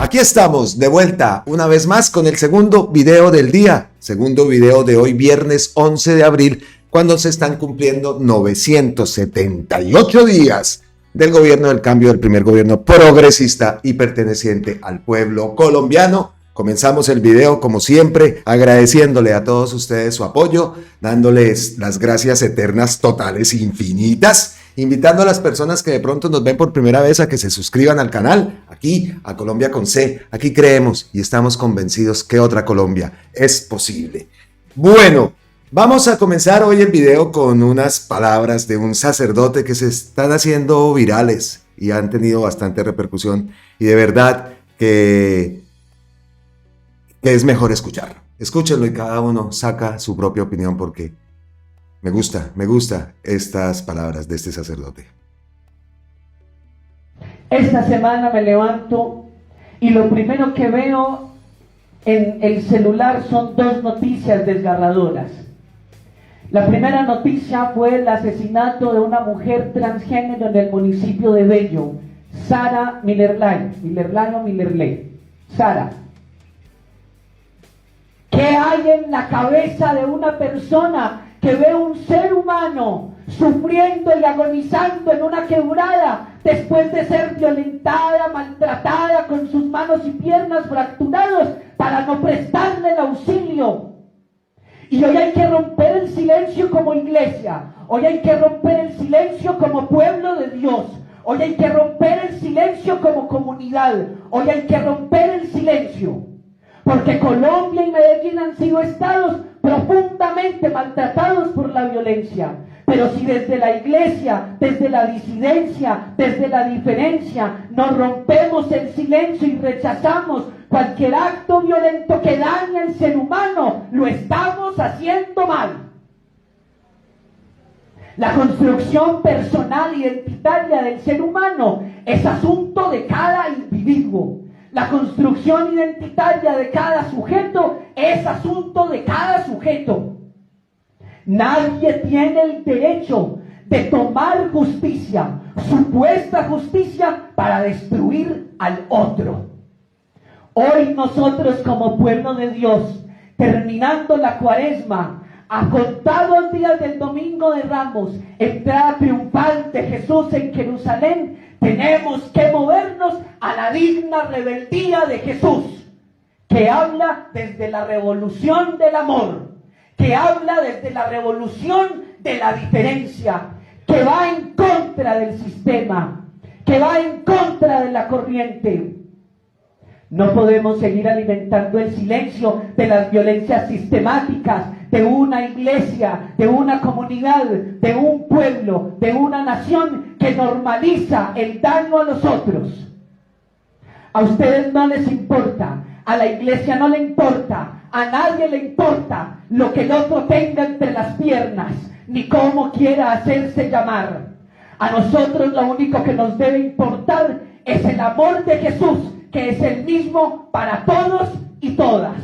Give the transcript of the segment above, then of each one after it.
Aquí estamos de vuelta una vez más con el segundo video del día, segundo video de hoy viernes 11 de abril, cuando se están cumpliendo 978 días del gobierno del cambio, del primer gobierno progresista y perteneciente al pueblo colombiano. Comenzamos el video como siempre agradeciéndole a todos ustedes su apoyo, dándoles las gracias eternas, totales, infinitas, invitando a las personas que de pronto nos ven por primera vez a que se suscriban al canal, aquí a Colombia con C. Aquí creemos y estamos convencidos que otra Colombia es posible. Bueno, vamos a comenzar hoy el video con unas palabras de un sacerdote que se están haciendo virales y han tenido bastante repercusión, y de verdad que es mejor escucharlo. Escúchenlo y cada uno saca su propia opinión, porque me gusta estas palabras de este sacerdote. Esta semana me levanto y lo primero que veo en el celular son dos noticias desgarradoras. La primera noticia fue el asesinato de una mujer transgénero en el municipio de Bello, Sara Millerley. Sara. ¿Qué hay en la cabeza de una persona que ve un ser humano sufriendo y agonizando en una quebrada después de ser violentada, maltratada, con sus manos y piernas fracturados para no prestarle el auxilio? Y hoy hay que romper el silencio como iglesia, hoy hay que romper el silencio como pueblo de Dios, hoy hay que romper el silencio como comunidad, hoy hay que romper el silencio. Porque Colombia y Medellín han sido estados profundamente maltratados por la violencia. Pero si desde la iglesia, desde la disidencia, desde la diferencia, nos rompemos el silencio y rechazamos cualquier acto violento que dañe al ser humano, lo estamos haciendo mal. La construcción personal identitaria del ser humano es asunto de cada individuo. La construcción identitaria de cada sujeto es asunto de cada sujeto. Nadie tiene el derecho de tomar justicia, supuesta justicia, para destruir al otro. Hoy nosotros como pueblo de Dios, terminando la Cuaresma, a contados días del Domingo de Ramos, entrada triunfal de Jesús en Jerusalén, tenemos que movernos a la digna rebeldía de Jesús, que habla desde la revolución del amor, que habla desde la revolución de la diferencia, que va en contra del sistema, que va en contra de la corriente. No podemos seguir alimentando el silencio de las violencias sistemáticas de una iglesia, de una comunidad, de un pueblo, de una nación que normaliza el daño a los otros. A ustedes no les importa, a la iglesia no le importa, a nadie le importa lo que el otro tenga entre las piernas, ni cómo quiera hacerse llamar. A nosotros lo único que nos debe importar es el amor de Jesús, que es el mismo para todos y todas.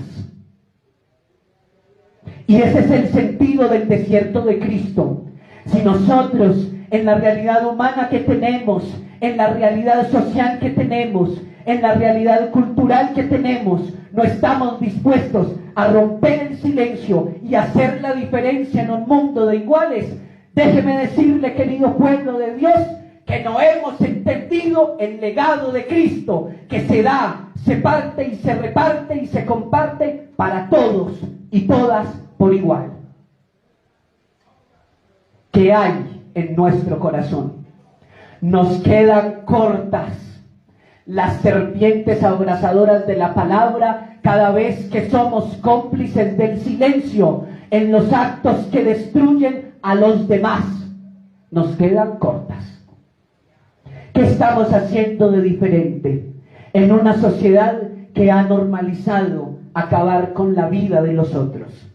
Y ese es el sentido del desierto de Cristo. Si nosotros, en la realidad humana que tenemos, en la realidad social que tenemos, en la realidad cultural que tenemos, no estamos dispuestos a romper el silencio y hacer la diferencia en un mundo de iguales, déjeme decirle, querido pueblo de Dios, que no hemos entendido el legado de Cristo, que se da, se parte y se reparte y se comparte para todos y todas por igual. ¿Qué hay en nuestro corazón? Nos quedan cortas las serpientes abrasadoras de la palabra cada vez que somos cómplices del silencio en los actos que destruyen a los demás. Nos quedan cortas. ¿Qué estamos haciendo de diferente en una sociedad que ha normalizado acabar con la vida de los otros?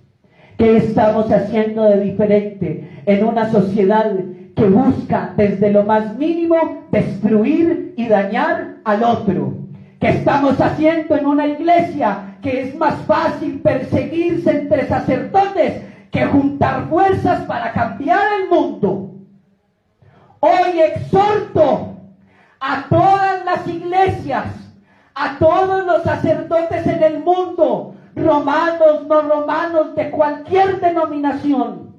¿Qué estamos haciendo de diferente en una sociedad que busca desde lo más mínimo destruir y dañar al otro? ¿Qué estamos haciendo en una iglesia que es más fácil perseguirse entre sacerdotes que juntar fuerzas para cambiar el mundo? Hoy exhorto a todas las iglesias a todos los sacerdotes en el mundo, romanos, no romanos, de cualquier denominación,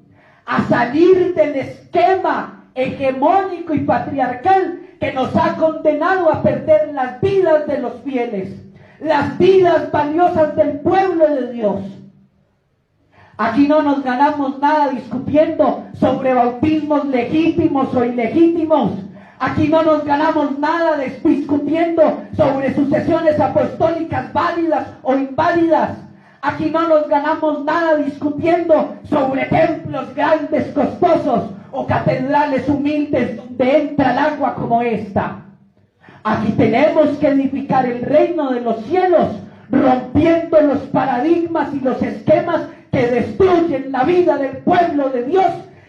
a salir del esquema hegemónico y patriarcal que nos ha condenado a perder las vidas de los fieles, las vidas valiosas del pueblo de Dios. Aquí no nos ganamos nada discutiendo sobre bautismos legítimos o ilegítimos. Aquí no nos ganamos nada discutiendo sobre sucesiones apostólicas válidas o inválidas. Aquí no nos ganamos nada discutiendo sobre templos grandes, costosos o catedrales humildes donde entra el agua como esta. Aquí tenemos que edificar el reino de los cielos, rompiendo los paradigmas y los esquemas que destruyen la vida del pueblo de Dios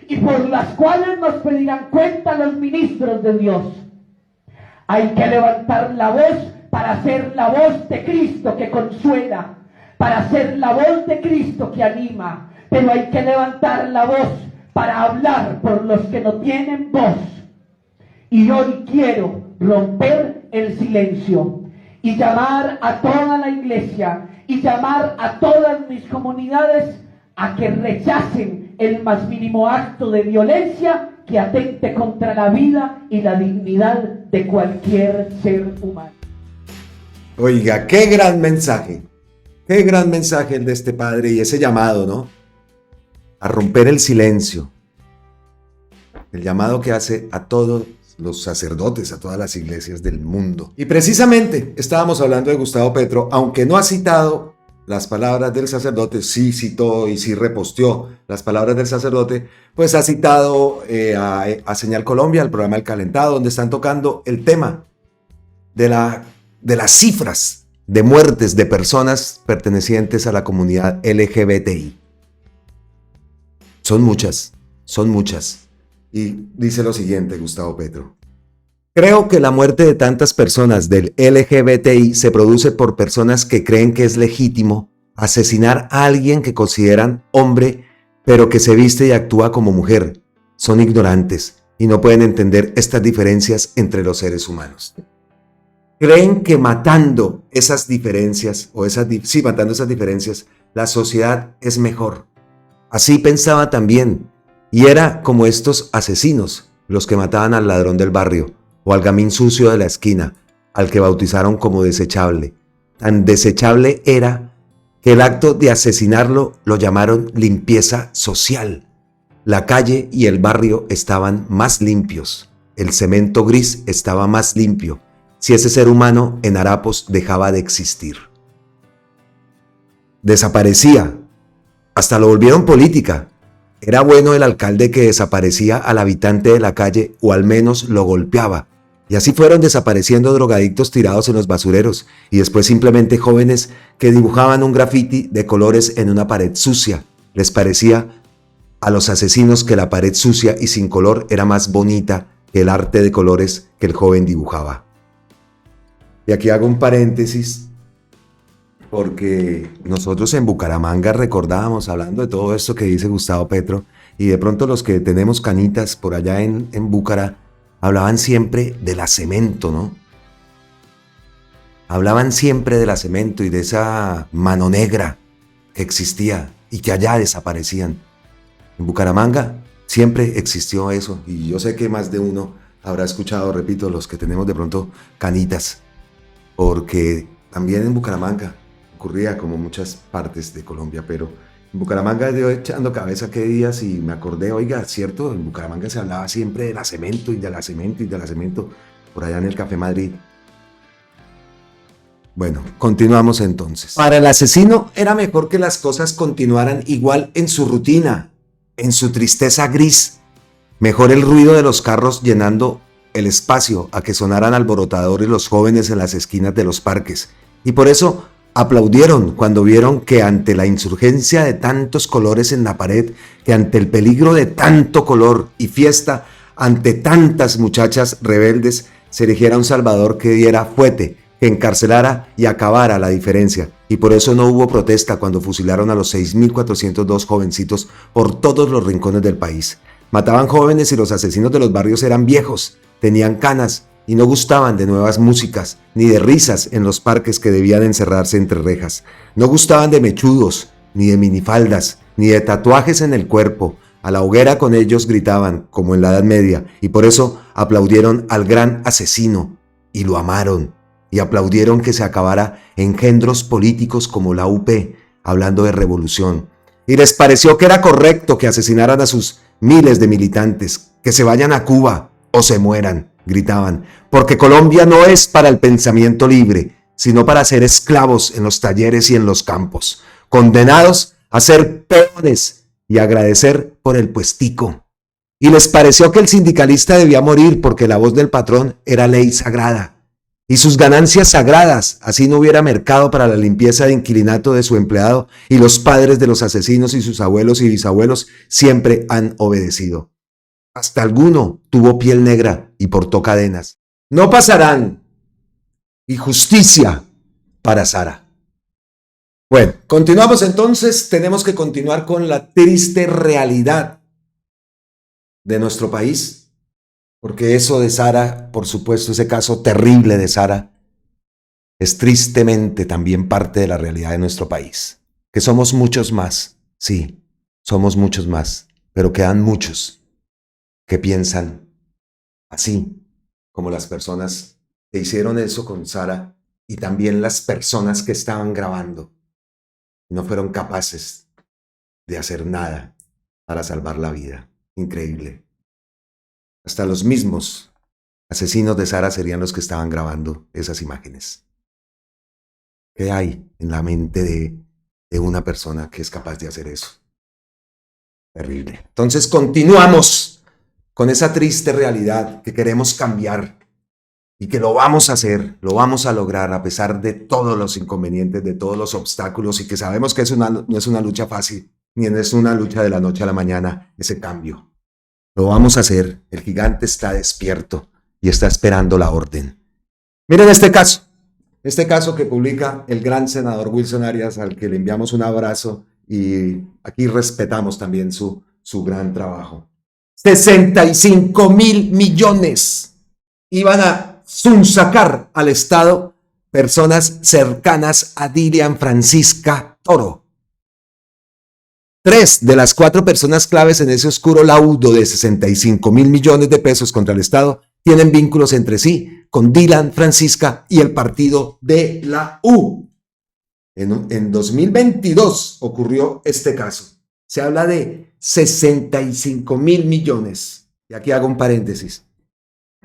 y por las cuales nos pedirán cuenta los ministros de Dios. Hay que levantar la voz para ser la voz de Cristo que consuela, para ser la voz de Cristo que anima, pero hay que levantar la voz para hablar por los que no tienen voz. Y hoy quiero romper el silencio y llamar a toda la iglesia y llamar a todas mis comunidades a que rechacen el más mínimo acto de violencia que atente contra la vida y la dignidad de cualquier ser humano. Oiga, qué gran mensaje el de este padre y ese llamado, ¿no? A romper el silencio. El llamado que hace a todos los sacerdotes, a todas las iglesias del mundo. Y precisamente estábamos hablando de Gustavo Petro, aunque no ha citado las palabras del sacerdote, sí citó y sí reposteó las palabras del sacerdote, pues ha citado a Señal Colombia, al programa El Calentado, donde están tocando el tema de las cifras de muertes de personas pertenecientes a la comunidad LGBTI. Son muchas. Y dice lo siguiente Gustavo Petro: creo que la muerte de tantas personas del LGBTI se produce por personas que creen que es legítimo asesinar a alguien que consideran hombre, pero que se viste y actúa como mujer. Son ignorantes y no pueden entender estas diferencias entre los seres humanos. Creen que matando esas diferencias, matando esas diferencias, la sociedad es mejor. Así pensaba también. Y era como estos asesinos, los que mataban al ladrón del barrio o al gamín sucio de la esquina, al que bautizaron como desechable. Tan desechable era que el acto de asesinarlo lo llamaron limpieza social. La calle y el barrio estaban más limpios. El cemento gris estaba más limpio, si ese ser humano en harapos dejaba de existir. Desaparecía. Hasta lo volvieron política. Era bueno el alcalde que desaparecía al habitante de la calle o al menos lo golpeaba. Y así fueron desapareciendo drogadictos tirados en los basureros y después simplemente jóvenes que dibujaban un grafiti de colores en una pared sucia. Les parecía a los asesinos que la pared sucia y sin color era más bonita que el arte de colores que el joven dibujaba. Y aquí hago un paréntesis porque nosotros en Bucaramanga recordábamos, hablando de todo esto que dice Gustavo Petro, y de pronto los que tenemos canitas por allá en Búcara, hablaban siempre de la cemento, ¿no? Hablaban siempre de la cemento y de esa mano negra que existía y que allá desaparecían. En Bucaramanga siempre existió eso, y yo sé que más de uno habrá escuchado, repito, los que tenemos de pronto canitas, porque también en Bucaramanga ocurría como muchas partes de Colombia, pero en Bucaramanga yo echando cabeza qué días y me acordé, oiga, cierto, en Bucaramanga se hablaba siempre de la cemento y de la cemento y de la cemento, por allá en el Café Madrid. Bueno, continuamos entonces. Para el asesino era mejor que las cosas continuaran igual en su rutina, en su tristeza gris. Mejor el ruido de los carros llenando el espacio a que sonaran alborotadores los jóvenes en las esquinas de los parques. Y por eso aplaudieron cuando vieron que ante la insurgencia de tantos colores en la pared, que ante el peligro de tanto color y fiesta, ante tantas muchachas rebeldes, se erigiera un salvador que diera fuete, que encarcelara y acabara la diferencia. Y por eso no hubo protesta cuando fusilaron a los 6.402 jovencitos por todos los rincones del país. Mataban jóvenes y los asesinos de los barrios eran viejos, tenían canas y no gustaban de nuevas músicas, ni de risas en los parques que debían encerrarse entre rejas. No gustaban de mechudos, ni de minifaldas, ni de tatuajes en el cuerpo. A la hoguera con ellos gritaban, como en la Edad Media, y por eso aplaudieron al gran asesino, y lo amaron, y aplaudieron que se acabara engendros políticos como la UP, hablando de revolución. Y les pareció que era correcto que asesinaran a sus miles de militantes, que se vayan a Cuba o se mueran, gritaban, porque Colombia no es para el pensamiento libre, sino para ser esclavos en los talleres y en los campos, condenados a ser peones y agradecer por el puestico. Y les pareció que el sindicalista debía morir porque la voz del patrón era ley sagrada, y sus ganancias sagradas, así no hubiera mercado para la limpieza de inquilinato de su empleado, y los padres de los asesinos y sus abuelos y bisabuelos siempre han obedecido. Hasta alguno tuvo piel negra y portó cadenas. No pasarán. Y justicia para Sara. Bueno, continuamos entonces. Tenemos que continuar con la triste realidad de nuestro país. Porque eso de Sara, por supuesto, ese caso terrible de Sara, es tristemente también parte de la realidad de nuestro país. Que somos muchos más, sí, somos muchos más, pero quedan muchos que piensan así, como las personas que hicieron eso con Sara y también las personas que estaban grabando y no fueron capaces de hacer nada para salvar la vida. Increíble. Hasta los mismos asesinos de Sara serían los que estaban grabando esas imágenes. ¿Qué hay en la mente de una persona que es capaz de hacer eso? Terrible. Entonces continuamos con esa triste realidad que queremos cambiar y que lo vamos a hacer, lo vamos a lograr a pesar de todos los inconvenientes, de todos los obstáculos y que sabemos que no es una lucha fácil, ni es una lucha de la noche a la mañana, ese cambio. Lo vamos a hacer. El gigante está despierto y está esperando la orden. Miren este caso que publica el gran senador Wilson Arias, al que le enviamos un abrazo y aquí respetamos también su gran trabajo. 65.000 millones iban a sunsacar al Estado personas cercanas a Dilian Francisca Toro. 3 de las 4 personas claves en ese oscuro laudo de 65.000 millones de pesos contra el Estado tienen vínculos entre sí con Dilian Francisca y el partido de la U. En 2022 ocurrió este caso. Se habla de 65.000 millones. Y aquí hago un paréntesis.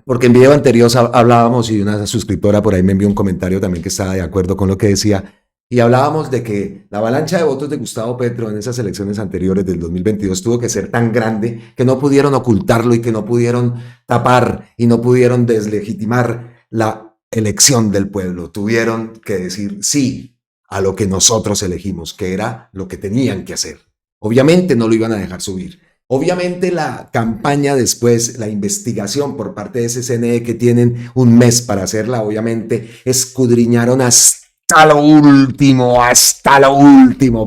Porque en video anterior hablábamos y una suscriptora por ahí me envió un comentario también que estaba de acuerdo con lo que decía. Y hablábamos de que la avalancha de votos de Gustavo Petro en esas elecciones anteriores del 2022 tuvo que ser tan grande que no pudieron ocultarlo y que no pudieron tapar y no pudieron deslegitimar la elección del pueblo. Tuvieron que decir sí a lo que nosotros elegimos, que era lo que tenían que hacer. Obviamente no lo iban a dejar subir. Obviamente la campaña después, la investigación por parte de ese CNE que tienen un mes para hacerla, obviamente escudriñaron hasta lo último,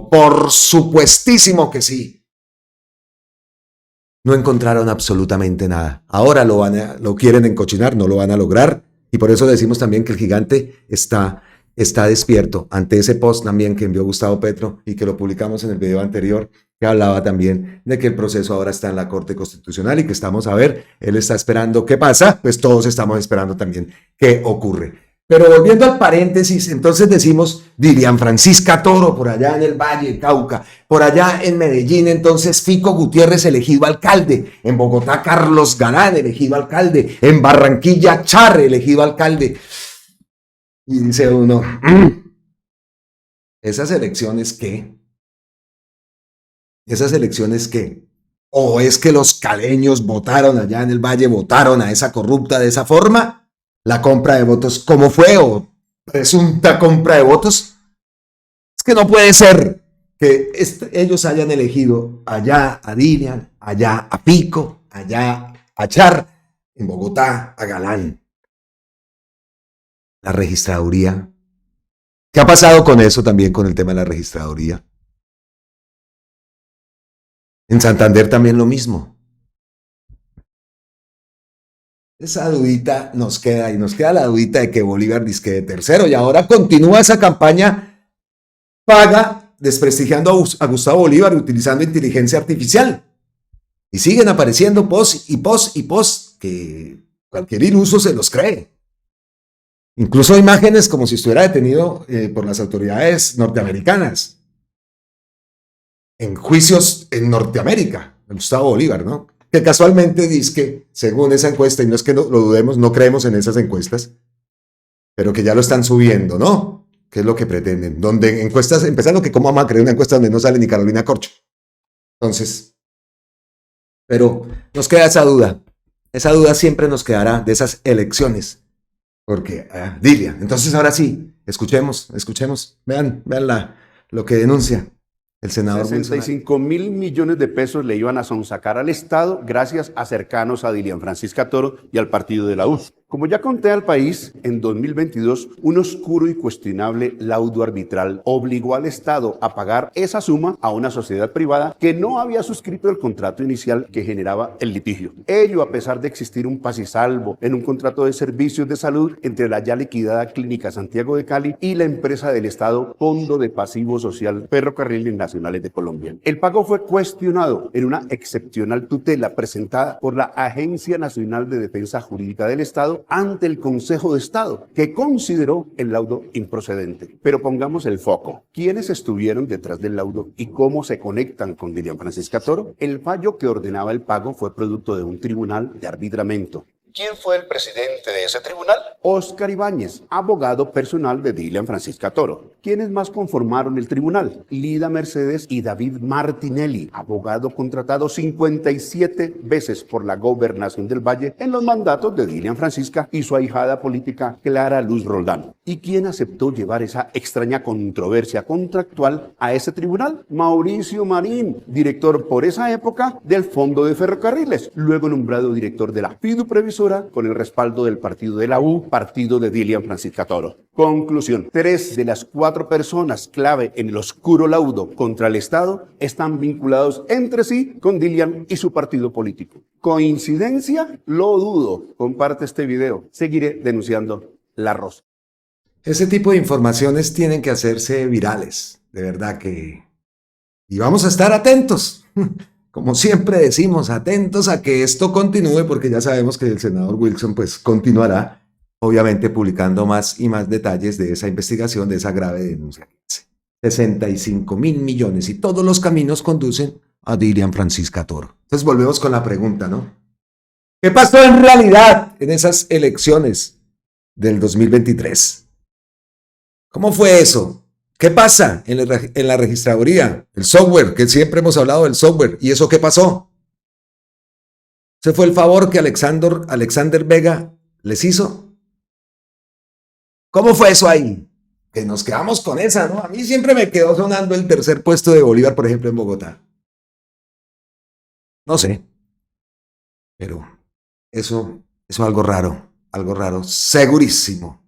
por supuestísimo que sí. No encontraron absolutamente nada. Ahora lo quieren encochinar, no lo van a lograr. Y por eso decimos también que el gigante está despierto ante ese post también que envió Gustavo Petro y que lo publicamos en el video anterior, que hablaba también de que el proceso ahora está en la Corte Constitucional y que estamos a ver, él está esperando qué pasa, pues todos estamos esperando también qué ocurre. Pero volviendo al paréntesis, entonces decimos Dilian Francisca Toro por allá en el Valle, Cauca, por allá en Medellín, entonces Fico Gutiérrez elegido alcalde, en Bogotá Carlos Galán elegido alcalde, en Barranquilla Char elegido alcalde. Y dice uno, ¿esas elecciones qué? ¿Esas elecciones qué? ¿O es que los caleños votaron allá en el Valle, votaron a esa corrupta de esa forma? La compra de votos, ¿cómo fue? ¿O presunta compra de votos? Es que no puede ser que ellos hayan elegido allá a Dilian, allá a Pico, allá a Char, en Bogotá a Galán. La registraduría. ¿Qué ha pasado con eso también, con el tema de la registraduría? En Santander también lo mismo. esa dudita nos queda, y nos queda la dudita de que Bolívar disque de tercero, y ahora continúa esa campaña paga desprestigiando a Gustavo Bolívar utilizando inteligencia artificial. Y siguen apareciendo posts y posts y posts que cualquier iluso se los cree. Incluso imágenes como si estuviera detenido por las autoridades norteamericanas. En juicios en Norteamérica, Gustavo Bolívar, ¿no? Que casualmente dice que, según esa encuesta, y no es que lo dudemos, no creemos en esas encuestas, pero que ya lo están subiendo, ¿no? ¿Qué es lo que pretenden? Donde encuestas, empezando que cómo vamos a creer una encuesta donde no sale ni Carolina Corcho. Entonces, pero nos queda esa duda siempre nos quedará de esas elecciones, porque, Dilia, entonces ahora sí, escuchemos, vean lo que denuncia el senador 65.000 millones de pesos le iban a sonsacar al Estado gracias a cercanos a Dilian Francisca Toro y al partido de la U. Como ya conté al país, en 2022, un oscuro y cuestionable laudo arbitral obligó al Estado a pagar esa suma a una sociedad privada que no había suscrito el contrato inicial que generaba el litigio. Ello a pesar de existir un pasisalvo en un contrato de servicios de salud entre la ya liquidada Clínica Santiago de Cali y la empresa del Estado Fondo de Pasivo Social Ferrocarriles Nacionales de Colombia. El pago fue cuestionado en una excepcional tutela presentada por la Agencia Nacional de Defensa Jurídica del Estado ante el Consejo de Estado, que consideró el laudo improcedente. Pero pongamos el foco. ¿Quiénes estuvieron detrás del laudo y cómo se conectan con Dilian Francisca Toro? El fallo que ordenaba el pago fue producto de un tribunal de arbitramiento. ¿Quién fue el presidente de ese tribunal? Óscar Ibáñez, abogado personal de Dilian Francisca Toro. ¿Quiénes más conformaron el tribunal? Lida Mercedes y David Martinelli, abogado contratado 57 veces por la Gobernación del Valle en los mandatos de Dilian Francisca y su ahijada política Clara Luz Roldán. ¿Y quién aceptó llevar esa extraña controversia contractual a ese tribunal? Mauricio Marín, director por esa época del Fondo de Ferrocarriles, luego nombrado director de la FIDU Previsora con el respaldo del partido de la U, partido de Dilian Francisca Toro. Conclusión: 3 de las 4 personas clave en el oscuro laudo contra el Estado están vinculados entre sí con Dilian y su partido político. ¿Coincidencia? Lo dudo. Comparte este video. Seguiré denunciando la rosa. Ese tipo de informaciones tienen que hacerse virales, de verdad que... Y vamos a estar atentos, como siempre decimos, atentos a que esto continúe, porque ya sabemos que el senador Wilson pues continuará, obviamente publicando más y más detalles de esa investigación, de esa grave denuncia. 65.000 millones y todos los caminos conducen a Dilian Francisca Toro. Entonces volvemos con la pregunta, ¿no? ¿Qué pasó en realidad en esas elecciones del 2023? ¿Cómo fue eso? ¿Qué pasa en la registraduría? El software, que siempre hemos hablado del software. ¿Y eso qué pasó? ¿Ese fue el favor que Alexander Vega les hizo? ¿Cómo fue eso ahí? Que nos quedamos con esa, ¿no? A mí siempre me quedó sonando el tercer puesto de Bolívar, por ejemplo, en Bogotá. No sé. Pero eso es algo raro, segurísimo,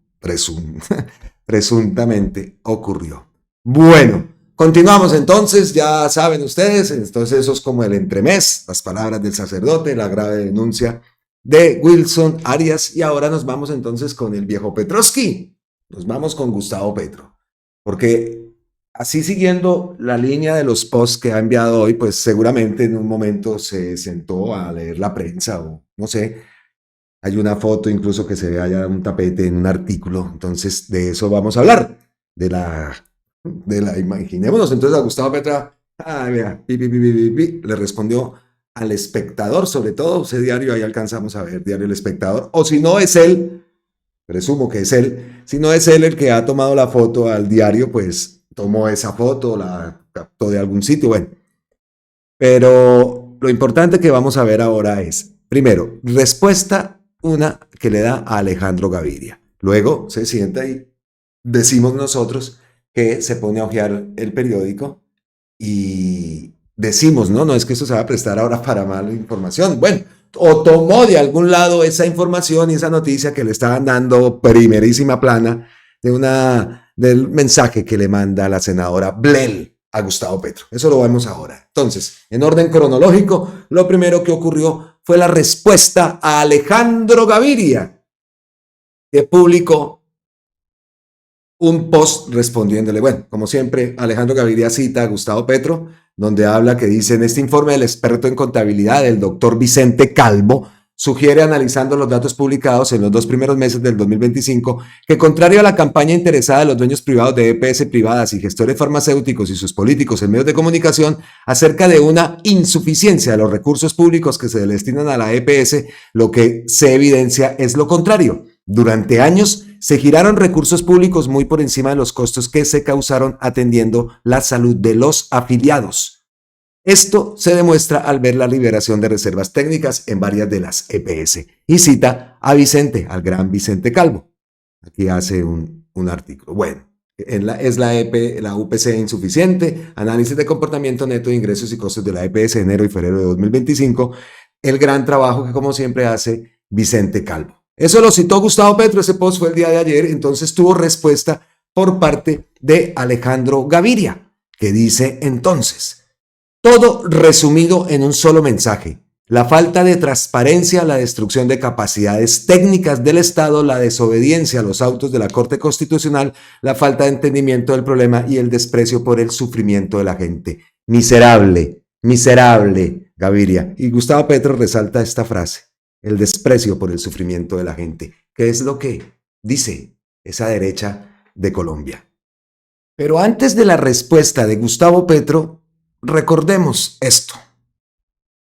presuntamente ocurrió. Bueno, continuamos entonces, ya saben ustedes, entonces eso es como el entremés, las palabras del sacerdote, la grave denuncia de Wilson Arias, y ahora nos vamos entonces con el viejo Petrovsky, nos vamos con Gustavo Petro, porque así siguiendo la línea de los posts que ha enviado hoy, pues seguramente en un momento se sentó a leer la prensa o no sé. Hay una foto incluso que se ve allá un tapete en un artículo, entonces de eso vamos a hablar, de la imaginémonos entonces a Gustavo Petro, mira, le respondió al Espectador, sobre todo ese diario, ahí alcanzamos a ver, diario El Espectador, o si no es él, presumo que es él, si no es él el que ha tomado la foto al diario, pues tomó esa foto, la captó de algún sitio, bueno, pero lo importante que vamos a ver ahora es, primero, respuesta una que le da a Alejandro Gaviria. Luego se sienta y decimos nosotros que se pone a hojear el periódico y decimos, no es que eso se va a prestar ahora para mala información. Bueno, o tomó de algún lado esa información y esa noticia que le estaban dando primerísima plana del mensaje que le manda la senadora Blel a Gustavo Petro. Eso lo vemos ahora. Entonces, en orden cronológico, lo primero que ocurrió fue la respuesta a Alejandro Gaviria, que publicó un post respondiéndole. Bueno, como siempre, Alejandro Gaviria cita a Gustavo Petro, donde habla que dice: en este informe del experto en contabilidad, el doctor Vicente Calvo, sugiere, analizando los datos publicados en los 2 primeros meses del 2025, que contrario a la campaña interesada de los dueños privados de EPS privadas y gestores farmacéuticos y sus políticos en medios de comunicación acerca de una insuficiencia de los recursos públicos que se le destinan a la EPS, lo que se evidencia es lo contrario. Durante años se giraron recursos públicos muy por encima de los costos que se causaron atendiendo la salud de los afiliados. Esto se demuestra al ver la liberación de reservas técnicas en varias de las EPS. Y cita a Vicente, al gran Vicente Calvo. Aquí hace un artículo. Bueno, es la UPC insuficiente, análisis de comportamiento neto de ingresos y costos de la EPS de enero y febrero de 2025. El gran trabajo que, como siempre, hace Vicente Calvo. Eso lo citó Gustavo Petro, ese post fue el día de ayer, entonces tuvo respuesta por parte de Alejandro Gaviria, que dice entonces: todo resumido en un solo mensaje: la falta de transparencia, la destrucción de capacidades técnicas del Estado, la desobediencia a los autos de la Corte Constitucional, la falta de entendimiento del problema y el desprecio por el sufrimiento de la gente. Miserable, miserable, Gaviria. Y Gustavo Petro resalta esta frase: el desprecio por el sufrimiento de la gente, que es lo que dice esa derecha de Colombia. Pero antes de la respuesta de Gustavo Petro, recordemos esto.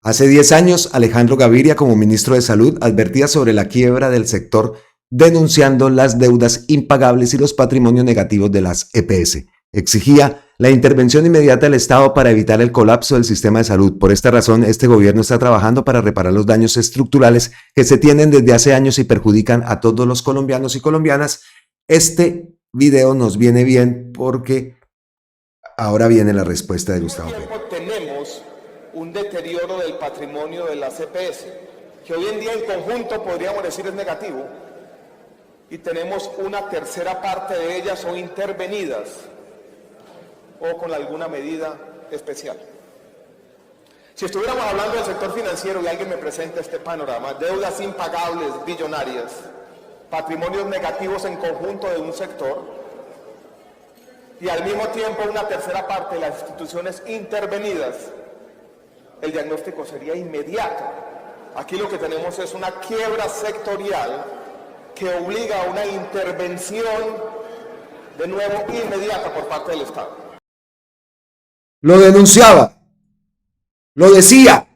Hace 10 años, Alejandro Gaviria, como ministro de Salud, advertía sobre la quiebra del sector, denunciando las deudas impagables y los patrimonios negativos de las EPS. Exigía la intervención inmediata del Estado para evitar el colapso del sistema de salud. Por esta razón, este gobierno está trabajando para reparar los daños estructurales que se tienen desde hace años y perjudican a todos los colombianos y colombianas. Este video nos viene bien porque ahora viene la respuesta de Gustavo Petro. Tenemos un deterioro del patrimonio de las EPS, que hoy en día en conjunto podríamos decir es negativo, y tenemos una tercera parte de ellas son intervenidas o con alguna medida especial. Si estuviéramos hablando del sector financiero y alguien me presenta este panorama: deudas impagables billonarias, patrimonios negativos en conjunto de un sector, y al mismo tiempo una tercera parte de las instituciones intervenidas, el diagnóstico sería inmediato. Aquí lo que tenemos es una quiebra sectorial que obliga a una intervención, de nuevo, inmediata por parte del Estado. Lo denunciaba, lo decía,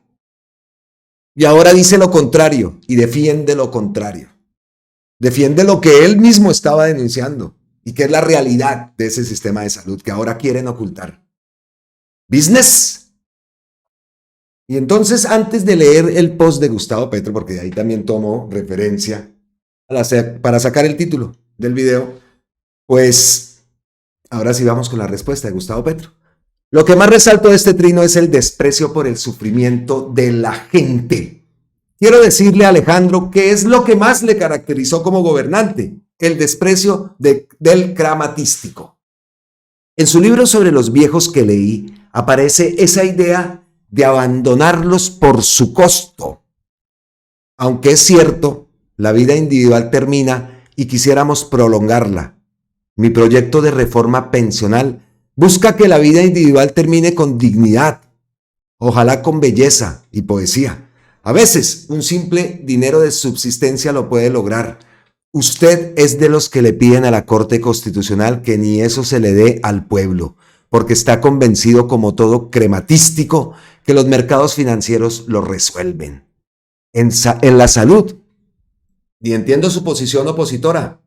y ahora dice lo contrario y defiende lo contrario. Defiende lo que él mismo estaba denunciando y que es la realidad de ese sistema de salud que ahora quieren ocultar. Business. Y entonces, antes de leer el post de Gustavo Petro, porque de ahí también tomo referencia para sacar el título del video, pues ahora sí vamos con la respuesta de Gustavo Petro. Lo que más resalto de este trino es el desprecio por el sufrimiento de la gente. Quiero decirle a Alejandro qué es lo que más le caracterizó como gobernante: el desprecio del cramatístico. En su libro sobre los viejos que leí, aparece esa idea de abandonarlos por su costo. Aunque es cierto, la vida individual termina y quisiéramos prolongarla. Mi proyecto de reforma pensional busca que la vida individual termine con dignidad, ojalá con belleza y poesía. A veces, un simple dinero de subsistencia lo puede lograr. Usted es de los que le piden a la Corte Constitucional que ni eso se le dé al pueblo, porque está convencido, como todo crematístico, que los mercados financieros lo resuelven. En la salud, y entiendo su posición opositora,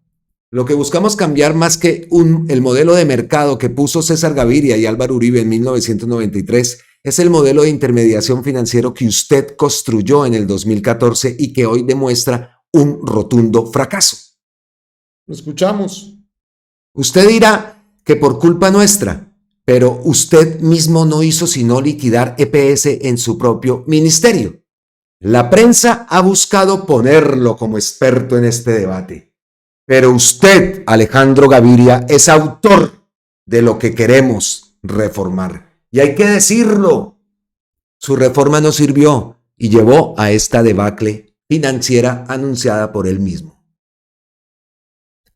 lo que buscamos cambiar más que el modelo de mercado que puso César Gaviria y Álvaro Uribe en 1993 es el modelo de intermediación financiero que usted construyó en el 2014 y que hoy demuestra un rotundo fracaso. Lo escuchamos. Usted dirá que por culpa nuestra, pero usted mismo no hizo sino liquidar EPS en su propio ministerio. La prensa ha buscado ponerlo como experto en este debate. Pero usted, Alejandro Gaviria, es autor de lo que queremos reformar. Y hay que decirlo. Su reforma no sirvió. y llevó a esta debacle financiera anunciada por él mismo.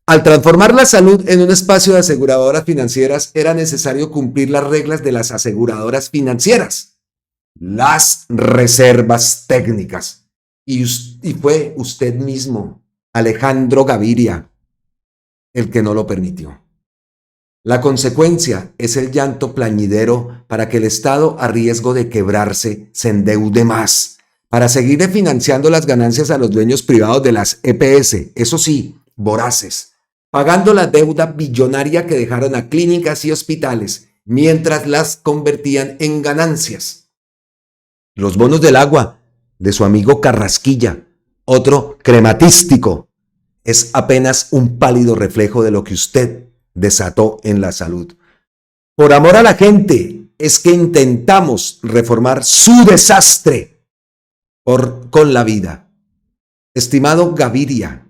Al transformar la salud en un espacio de aseguradoras financieras, era necesario cumplir las reglas de las aseguradoras financieras, las reservas técnicas. Y fue usted mismo, Alejandro Gaviria, el que no lo permitió. La consecuencia es el llanto plañidero para que el Estado, a riesgo de quebrarse, se endeude más, para seguir financiando las ganancias a los dueños privados de las EPS, eso sí, voraces, pagando la deuda billonaria que dejaron a clínicas y hospitales, mientras las convertían en ganancias. Los bonos del agua de su amigo Carrasquilla, otro crematístico, es apenas un pálido reflejo de lo que usted desató en la salud. Por amor a la gente es que intentamos reformar su desastre con la vida. Estimado Gaviria,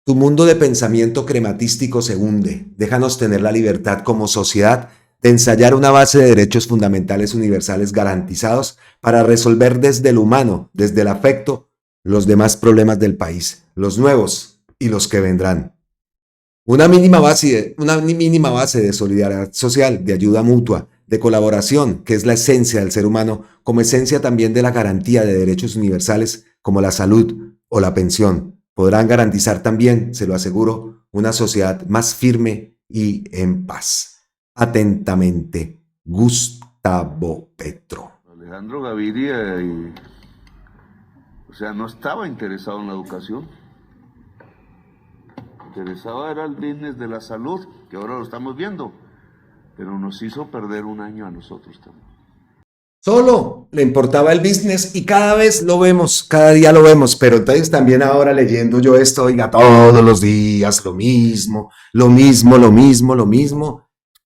tu mundo de pensamiento crematístico se hunde. Déjanos tener la libertad como sociedad de ensayar una base de derechos fundamentales universales garantizados para resolver desde el humano, desde el afecto, los demás problemas del país, los nuevos y los que vendrán. Una mínima base de solidaridad social, de ayuda mutua, de colaboración, que es la esencia del ser humano, como esencia también de la garantía de derechos universales como la salud o la pensión, podrán garantizar también, se lo aseguro, una sociedad más firme y en paz. Atentamente, Gustavo Petro. Alejandro Gaviria, no estaba interesado en la educación. Interesado era el business de la salud, que ahora lo estamos viendo, pero nos hizo perder un año a nosotros también. Solo le importaba el business y cada vez lo vemos, cada día lo vemos, pero entonces también ahora leyendo yo esto, oiga, todos los días lo mismo,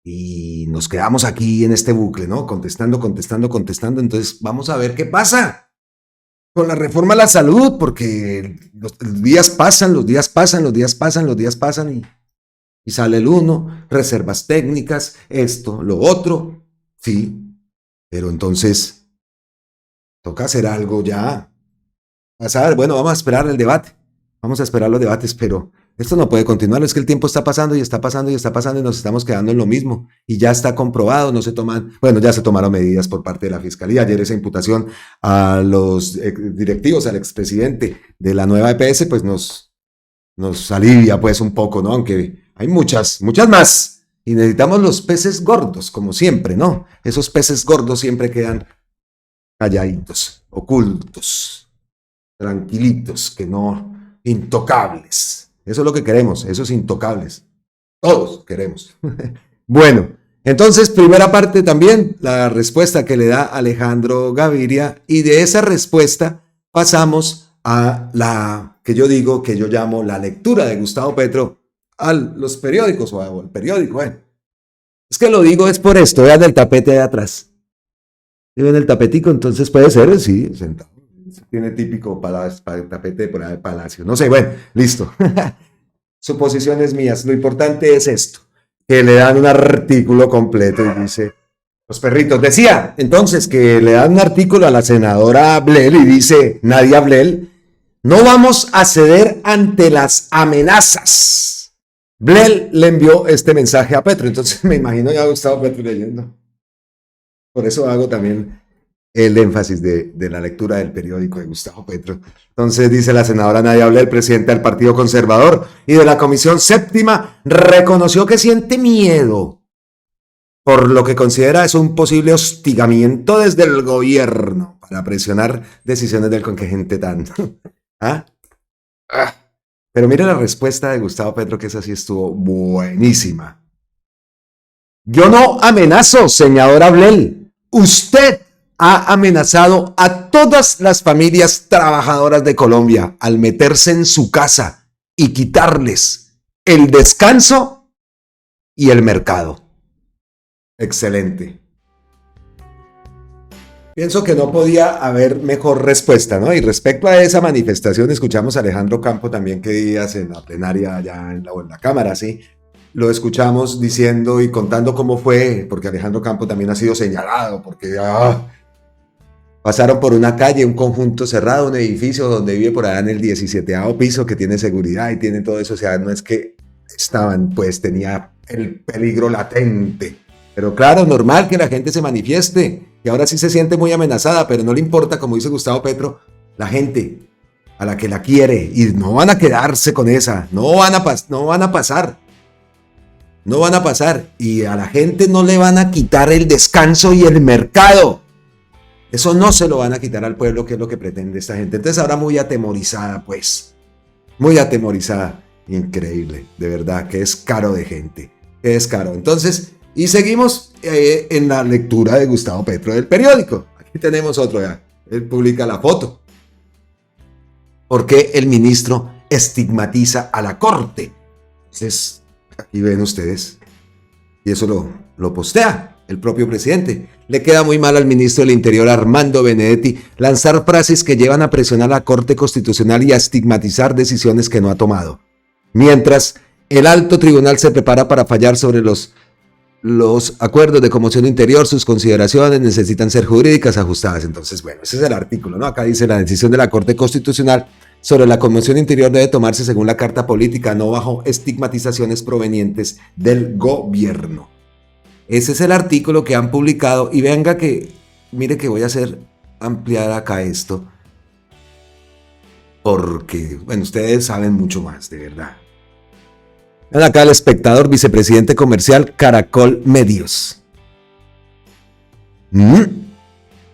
y nos quedamos aquí en este bucle, ¿no? Contestando, entonces vamos a ver qué pasa con la reforma a la salud, porque los días pasan y sale el uno, reservas técnicas, esto, lo otro, sí. Pero entonces, toca hacer algo ya. Bueno, vamos a esperar el debate. Vamos a esperar los debates, pero esto no puede continuar. Es que el tiempo está pasando y nos estamos quedando en lo mismo. Y ya está comprobado, ya se tomaron medidas por parte de la Fiscalía. Ayer esa imputación a los directivos, al expresidente de la nueva EPS, pues nos alivia pues un poco, ¿no? Aunque hay muchas más. Y necesitamos los peces gordos, como siempre, ¿no? Esos peces gordos siempre quedan calladitos, ocultos, tranquilitos, que no, intocables. Eso es lo que queremos, esos intocables. Todos queremos. Bueno, entonces, primera parte también, la respuesta que le da Alejandro Gaviria, y de esa respuesta pasamos a la que yo llamo la lectura de Gustavo Petro a los periódicos o al periódico. Bueno, es que lo digo es por esto, vean el tapete de atrás. Ven el tapetico, entonces puede ser, sí, sentado. Tiene típico tapete por ahí de Palacio. No sé, bueno, listo. Suposiciones mías. Lo importante es esto, que le dan un artículo completo y dice, los perritos. Decía entonces que le dan un artículo a la senadora Blel y dice, Nadia Blel, no vamos a ceder ante las amenazas. Blel le envió este mensaje a Petro, entonces me imagino ya Gustavo Petro leyendo. Por eso hago también el énfasis de la lectura del periódico de Gustavo Petro. Entonces dice la senadora Nadia Blel, presidenta del Partido Conservador y de la Comisión Séptima, reconoció que siente miedo por lo que considera es un posible hostigamiento desde el gobierno para presionar decisiones del contingente tan... ¿Ah? Pero mire la respuesta de Gustavo Petro, que esa sí estuvo buenísima. Yo no amenazo, senadora Blel. Usted ha amenazado a todas las familias trabajadoras de Colombia al meterse en su casa y quitarles el descanso y el mercado. Excelente. Pienso que no podía haber mejor respuesta, ¿no? Y respecto a esa manifestación, escuchamos a Alejandro Campo también que días en la plenaria, allá en la cámara, ¿sí? Lo escuchamos diciendo y contando cómo fue, porque Alejandro Campo también ha sido señalado, porque Pasaron por una calle, un conjunto cerrado, un edificio donde vive por allá en el 17º piso, que tiene seguridad y tiene todo eso. O sea, no es que estaban, pues tenía el peligro latente. Pero claro, normal que la gente se manifieste, y ahora sí se siente muy amenazada, pero no le importa, como dice Gustavo Petro, la gente a la que la quiere, y no van a quedarse con esa, no van a pasar, y a la gente no le van a quitar el descanso y el mercado. Eso no se lo van a quitar al pueblo, que es lo que pretende esta gente. Entonces ahora muy atemorizada, pues, muy atemorizada. Increíble, de verdad, que es caro de gente, es caro. Entonces, y seguimos en la lectura de Gustavo Petro del periódico. Aquí tenemos otro ya, él publica la foto. ¿Por qué el ministro estigmatiza a la corte? Entonces, aquí ven ustedes, y eso lo postea el propio presidente. Le queda muy mal al ministro del Interior, Armando Benedetti, lanzar frases que llevan a presionar a la Corte Constitucional y a estigmatizar decisiones que no ha tomado. Mientras el alto tribunal se prepara para fallar sobre los acuerdos de conmoción interior, sus consideraciones necesitan ser jurídicas ajustadas. Entonces, bueno, ese es el artículo, ¿no? Acá dice: la decisión de la Corte Constitucional sobre la conmoción interior debe tomarse según la Carta Política, no bajo estigmatizaciones provenientes del gobierno. Ese es el artículo que han publicado, y venga que, mire que voy a hacer ampliar acá esto, porque, bueno, ustedes saben mucho más, de verdad. Vean acá: el Espectador, vicepresidente comercial, Caracol Medios.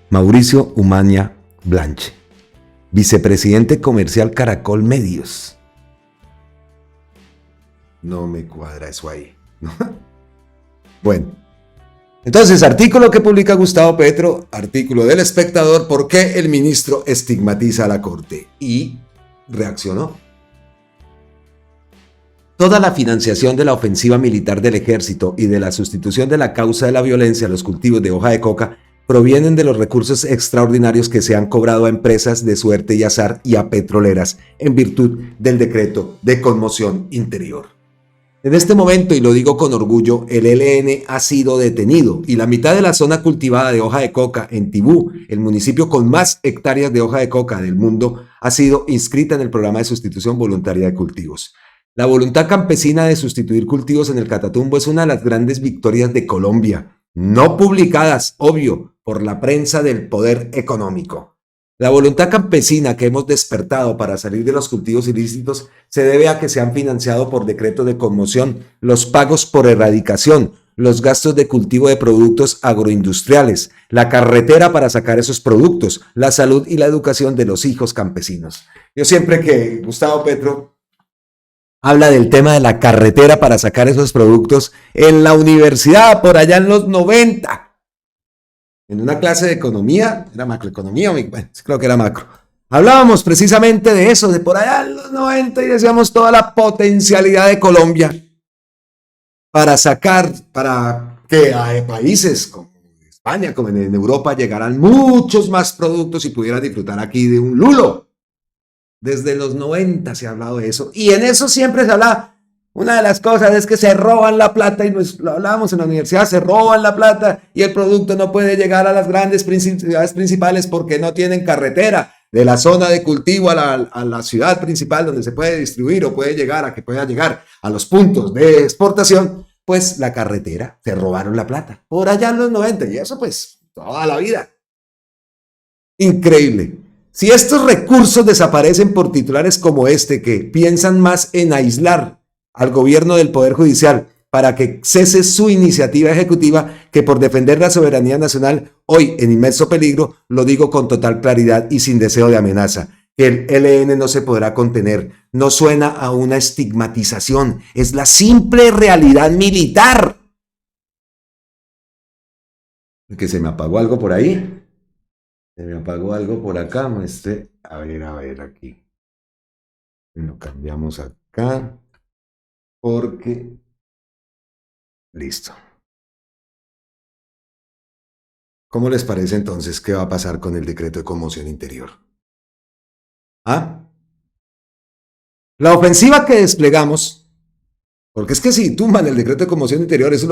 Mauricio Umaña Blanche, vicepresidente comercial, Caracol Medios. No me cuadra eso ahí, ¿no? Bueno, entonces, artículo que publica Gustavo Petro, artículo del Espectador: ¿por qué el ministro estigmatiza a la corte? Y reaccionó. Toda la financiación de la ofensiva militar del ejército y de la sustitución de la causa de la violencia a los cultivos de hoja de coca provienen de los recursos extraordinarios que se han cobrado a empresas de suerte y azar y a petroleras en virtud del decreto de conmoción interior. En este momento, y lo digo con orgullo, el ELN ha sido detenido y la mitad de la zona cultivada de hoja de coca en Tibú, el municipio con más hectáreas de hoja de coca del mundo, ha sido inscrita en el programa de sustitución voluntaria de cultivos. La voluntad campesina de sustituir cultivos en el Catatumbo es una de las grandes victorias de Colombia, no publicadas, obvio, por la prensa del poder económico. La voluntad campesina que hemos despertado para salir de los cultivos ilícitos se debe a que se han financiado por decreto de conmoción los pagos por erradicación, los gastos de cultivo de productos agroindustriales, la carretera para sacar esos productos, la salud y la educación de los hijos campesinos. Yo siempre que Gustavo Petro habla del tema de la carretera para sacar esos productos en la universidad, por allá en los 90, en una clase de economía, era macroeconomía, bueno, creo que era macro, hablábamos precisamente de eso, de por allá en los 90, y decíamos toda la potencialidad de Colombia para sacar, para que a países como España, como en Europa, llegaran muchos más productos y pudieran disfrutar aquí de un lulo. Desde los 90 se ha hablado de eso, y en eso siempre se habla. Una de las cosas es que se roban la plata, y lo hablábamos en la universidad: se roban la plata y el producto no puede llegar a las grandes ciudades principales porque no tienen carretera de la zona de cultivo a la ciudad principal donde se puede distribuir o puede llegar a que pueda llegar a los puntos de exportación. Pues la carretera, se robaron la plata por allá en los 90, y eso pues toda la vida. Increíble. Si estos recursos desaparecen por titulares como este, que piensan más en aislar al gobierno del Poder Judicial para que cese su iniciativa ejecutiva que por defender la soberanía nacional, hoy en inmenso peligro, lo digo con total claridad y sin deseo de amenaza, que el ELN no se podrá contener. No suena a una estigmatización, es la simple realidad militar. Que se me apagó algo por ahí. Se me apagó algo por acá. A ver, aquí. Lo cambiamos acá. Porque, listo. ¿Cómo les parece entonces qué va a pasar con el decreto de conmoción interior? ¿Ah? La ofensiva que desplegamos, porque es que si tumban el decreto de conmoción interior, a eso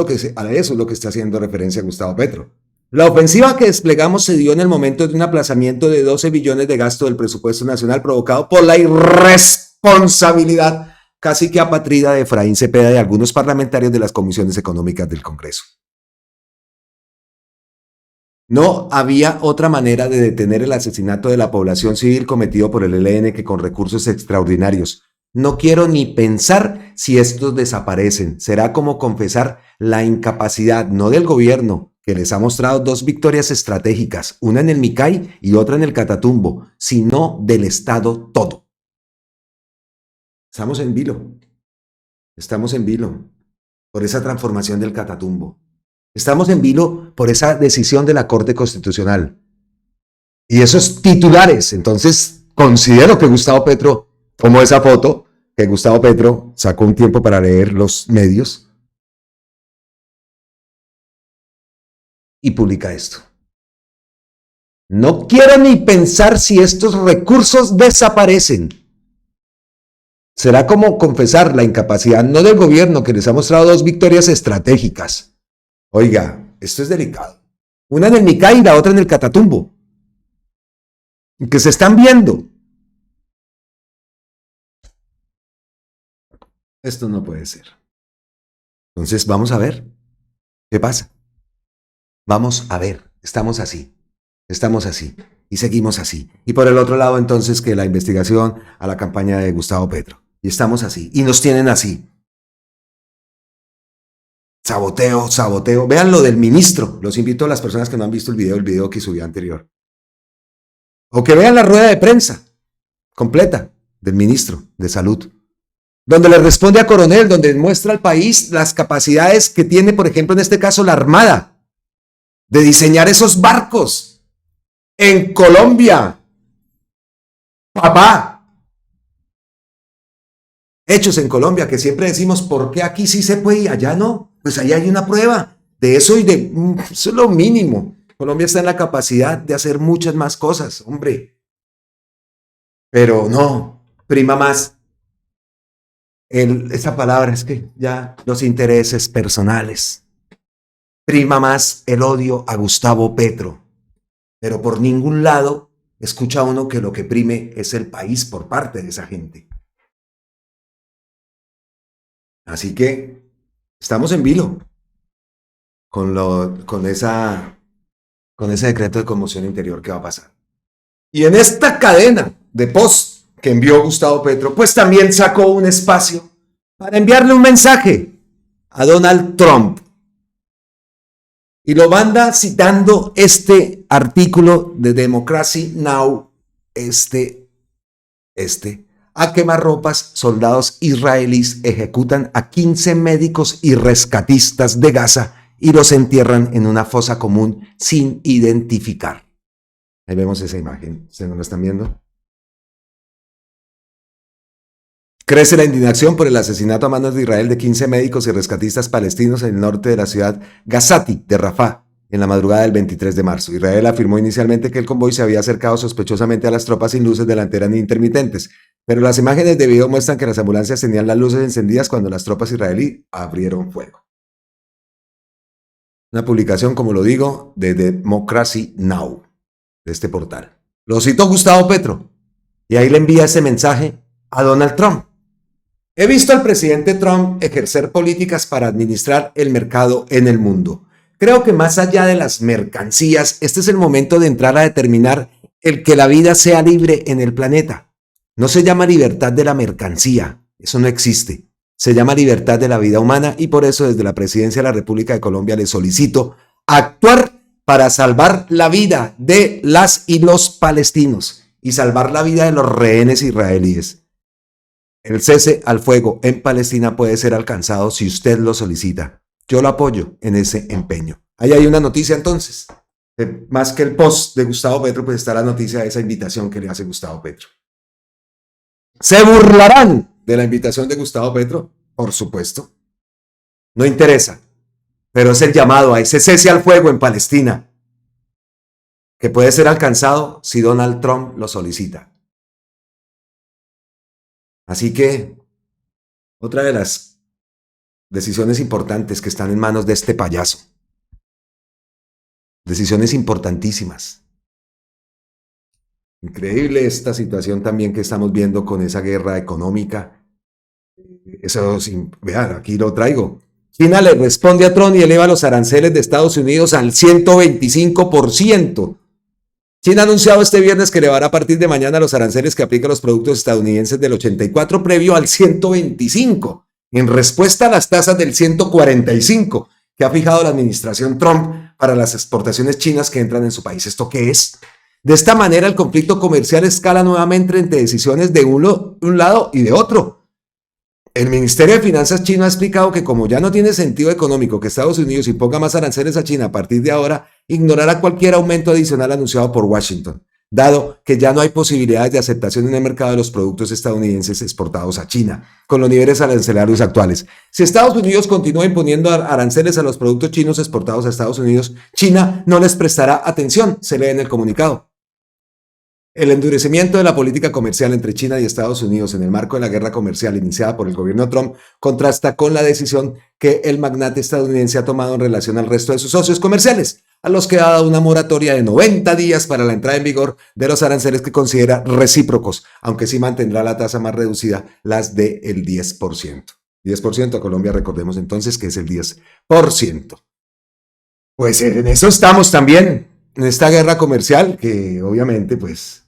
es lo que está haciendo referencia Gustavo Petro. La ofensiva que desplegamos se dio en el momento de un aplazamiento de 12 billones de gasto del presupuesto nacional provocado por la irresponsabilidad casi que apatrida de Efraín Cepeda y algunos parlamentarios de las comisiones económicas del Congreso. No había otra manera de detener el asesinato de la población civil cometido por el ELN que con recursos extraordinarios. No quiero ni pensar si estos desaparecen. Será como confesar la incapacidad, no del gobierno, que les ha mostrado 2 victorias estratégicas, una en el Micay y otra en el Catatumbo, sino del Estado todo. Estamos en vilo por esa transformación del Catatumbo. Estamos en vilo por esa decisión de la Corte Constitucional. Y esos titulares, entonces considero que Gustavo Petro, como esa foto, que Gustavo Petro sacó un tiempo para leer los medios y publica esto. No quiero ni pensar si estos recursos desaparecen. Será como confesar la incapacidad no del gobierno que les ha mostrado 2 victorias estratégicas. Oiga, esto es delicado. Una en el Micay y la otra en el Catatumbo. Que se están viendo. Esto no puede ser. Entonces vamos a ver qué pasa. Vamos a ver. Estamos así y seguimos así. Y por el otro lado entonces que la investigación a la campaña de Gustavo Petro. Y estamos así y nos tienen así. Saboteo. Vean lo del ministro. Los invito a las personas que no han visto el video que subí anterior. O que vean la rueda de prensa completa del ministro de Salud, donde le responde a Coronel, donde muestra al país las capacidades que tiene, por ejemplo, en este caso, la Armada, de diseñar esos barcos en Colombia. Papá. Hechos en Colombia, que siempre decimos, ¿por qué aquí sí se puede y allá no? Pues allá hay una prueba de eso y de eso es lo mínimo. Colombia está en la capacidad de hacer muchas más cosas, hombre. Pero no, prima más. Esa palabra es que ya los intereses personales. Prima más el odio a Gustavo Petro. Pero por ningún lado escucha uno que lo que prime es el país por parte de esa gente. Así que estamos en vilo con ese decreto de conmoción interior que va a pasar. Y en esta cadena de post que envió Gustavo Petro, pues también sacó un espacio para enviarle un mensaje a Donald Trump. Y lo manda citando este artículo de Democracy Now, a quemarropas, soldados israelíes ejecutan a 15 médicos y rescatistas de Gaza y los entierran en una fosa común sin identificar. Ahí vemos esa imagen. ¿Se nos lo están viendo? Crece la indignación por el asesinato a manos de Israel de 15 médicos y rescatistas palestinos en el norte de la ciudad Gazati de Rafah en la madrugada del 23 de marzo. Israel afirmó inicialmente que el convoy se había acercado sospechosamente a las tropas sin luces delanteras ni intermitentes, pero las imágenes de video muestran que las ambulancias tenían las luces encendidas cuando las tropas israelíes abrieron fuego. Una publicación, como lo digo, de Democracy Now, de este portal. Lo citó Gustavo Petro y ahí le envía ese mensaje a Donald Trump. He visto al presidente Trump ejercer políticas para administrar el mercado en el mundo. Creo que más allá de las mercancías, este es el momento de entrar a determinar el que la vida sea libre en el planeta. No se llama libertad de la mercancía, eso no existe. Se llama libertad de la vida humana y por eso desde la Presidencia de la República de Colombia le solicito actuar para salvar la vida de las y los palestinos y salvar la vida de los rehenes israelíes. El cese al fuego en Palestina puede ser alcanzado si usted lo solicita. Yo lo apoyo en ese empeño. Ahí hay una noticia entonces. Más que el post de Gustavo Petro, pues está la noticia de esa invitación que le hace Gustavo Petro. ¿Se burlarán de la invitación de Gustavo Petro? Por supuesto. No interesa. Pero es el llamado a ese cese al fuego en Palestina, que puede ser alcanzado si Donald Trump lo solicita. Así que, otra de las decisiones importantes que están en manos de este payaso, Decisiones importantísimas. Increíble esta situación también que estamos viendo con esa guerra económica. Eso, vean, aquí lo traigo. China le responde a Trump y eleva los aranceles de Estados Unidos al 125%. China ha anunciado este viernes que elevará a partir de mañana los aranceles que aplica a los productos estadounidenses del 84 previo al 125, en respuesta a las tasas del 145 que ha fijado la administración Trump para las exportaciones chinas que entran en su país. ¿Esto qué es? De esta manera, el conflicto comercial escala nuevamente entre decisiones de un lado y de otro. El Ministerio de Finanzas chino ha explicado que como ya no tiene sentido económico que Estados Unidos imponga más aranceles a China a partir de ahora, ignorará cualquier aumento adicional anunciado por Washington, dado que ya no hay posibilidades de aceptación en el mercado de los productos estadounidenses exportados a China, con los niveles arancelarios actuales. Si Estados Unidos continúa imponiendo aranceles a los productos chinos exportados a Estados Unidos, China no les prestará atención, se lee en el comunicado. El endurecimiento de la política comercial entre China y Estados Unidos en el marco de la guerra comercial iniciada por el gobierno Trump contrasta con la decisión que el magnate estadounidense ha tomado en relación al resto de sus socios comerciales, a los que ha dado una moratoria de 90 días para la entrada en vigor de los aranceles que considera recíprocos, aunque sí mantendrá la tasa más reducida, las del 10%. 10% a Colombia, recordemos entonces que es el 10%. Pues en eso estamos también, en esta guerra comercial que obviamente pues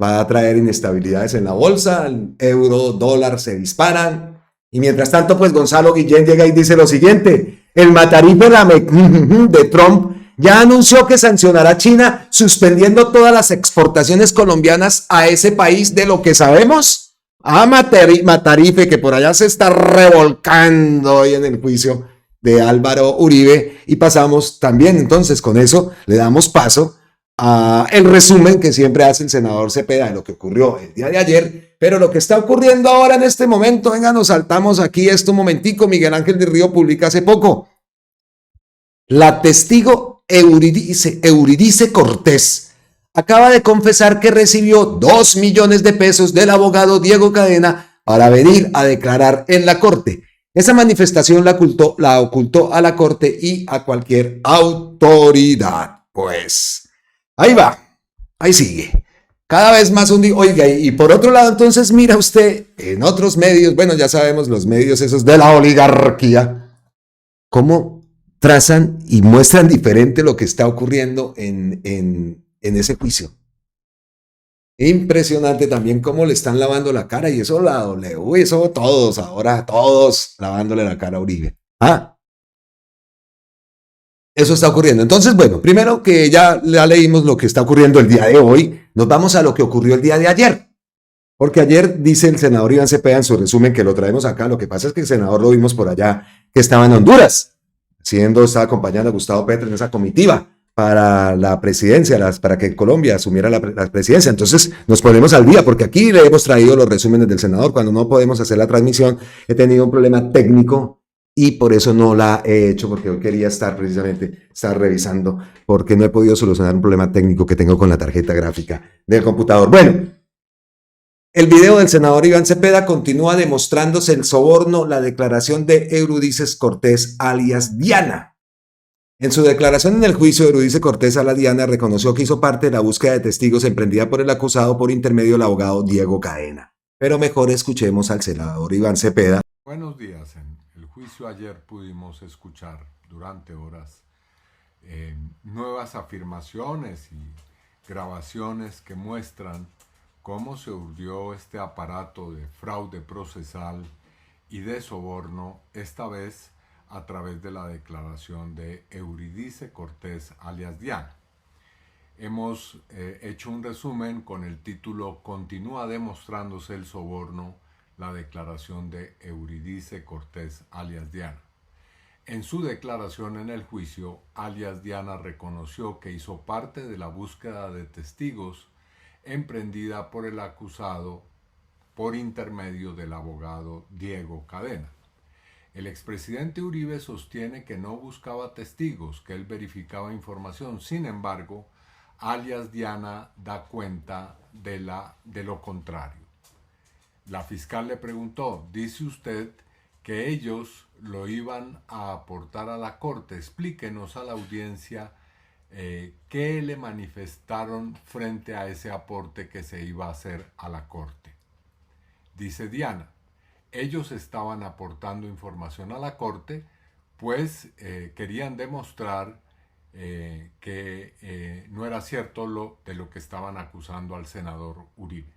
va a traer inestabilidades en la bolsa, el euro, dólar se disparan. Y mientras tanto, pues Gonzalo Guillén llega y dice lo siguiente: el matarife de Trump ya anunció que sancionará a China suspendiendo todas las exportaciones colombianas a ese país, de lo que sabemos. Matarife, que por allá se está revolcando hoy en el juicio de Álvaro Uribe. Y pasamos también, entonces, con eso le damos paso a el resumen que siempre hace el senador Cepeda de lo que ocurrió el día de ayer, pero lo que está ocurriendo ahora en este momento. Venga, nos saltamos aquí esto un momentico. Miguel Ángel del Río publica hace poco: la testigo Euridice Cortés acaba de confesar que recibió 2 millones de pesos del abogado Diego Cadena para venir a declarar en la corte. Esa manifestación la ocultó a la corte y a cualquier autoridad. Pues ahí va, ahí sigue. Cada vez más hundido. Oiga, y por otro lado, entonces mira usted en otros medios, bueno, ya sabemos los medios esos de la oligarquía, cómo trazan y muestran diferente lo que está ocurriendo en ese juicio. Impresionante también cómo le están lavando la cara, y eso la W, eso todos, ahora todos lavándole la cara a Uribe. Eso está ocurriendo. Entonces, bueno, primero que ya leímos lo que está ocurriendo el día de hoy, nos vamos a lo que ocurrió el día de ayer. Porque ayer dice el senador Iván Cepeda en su resumen, que lo traemos acá, lo que pasa es que el senador lo vimos por allá, que estaba en Honduras, estaba acompañando a Gustavo Petro en esa comitiva para la presidencia, para que Colombia asumiera la presidencia. Entonces nos ponemos al día, porque aquí le hemos traído los resúmenes del senador. Cuando no podemos hacer la transmisión, he tenido un problema técnico y por eso no la he hecho, porque hoy quería estar revisando, porque no he podido solucionar un problema técnico que tengo con la tarjeta gráfica del computador. Bueno, el video del senador Iván Cepeda continúa demostrándose el soborno, la declaración de Euridice Cortés, alias Diana. En su declaración en el juicio, Euridice Cortés, alias Diana, reconoció que hizo parte de la búsqueda de testigos emprendida por el acusado por intermedio del abogado Diego Cadena. Pero mejor escuchemos al senador Iván Cepeda. Buenos días. En el juicio ayer pudimos escuchar durante horas nuevas afirmaciones y grabaciones que muestran cómo se urdió este aparato de fraude procesal y de soborno, esta vez a través de la declaración de Euridice Cortés, alias Diana. Hemos hecho un resumen con el título "Continúa demostrándose el soborno, la declaración de Euridice Cortés, alias Diana". En su declaración en el juicio, alias Diana reconoció que hizo parte de la búsqueda de testigos emprendida por el acusado por intermedio del abogado Diego Cadena. El expresidente Uribe sostiene que no buscaba testigos, que él verificaba información. Sin embargo, alias Diana da cuenta de lo contrario. La fiscal le preguntó: ¿dice usted que ellos lo iban a aportar a la corte? Explíquenos a la audiencia ¿qué le manifestaron frente a ese aporte que se iba a hacer a la corte? Dice Diana, ellos estaban aportando información a la corte, pues querían demostrar que no era cierto de lo que estaban acusando al senador Uribe.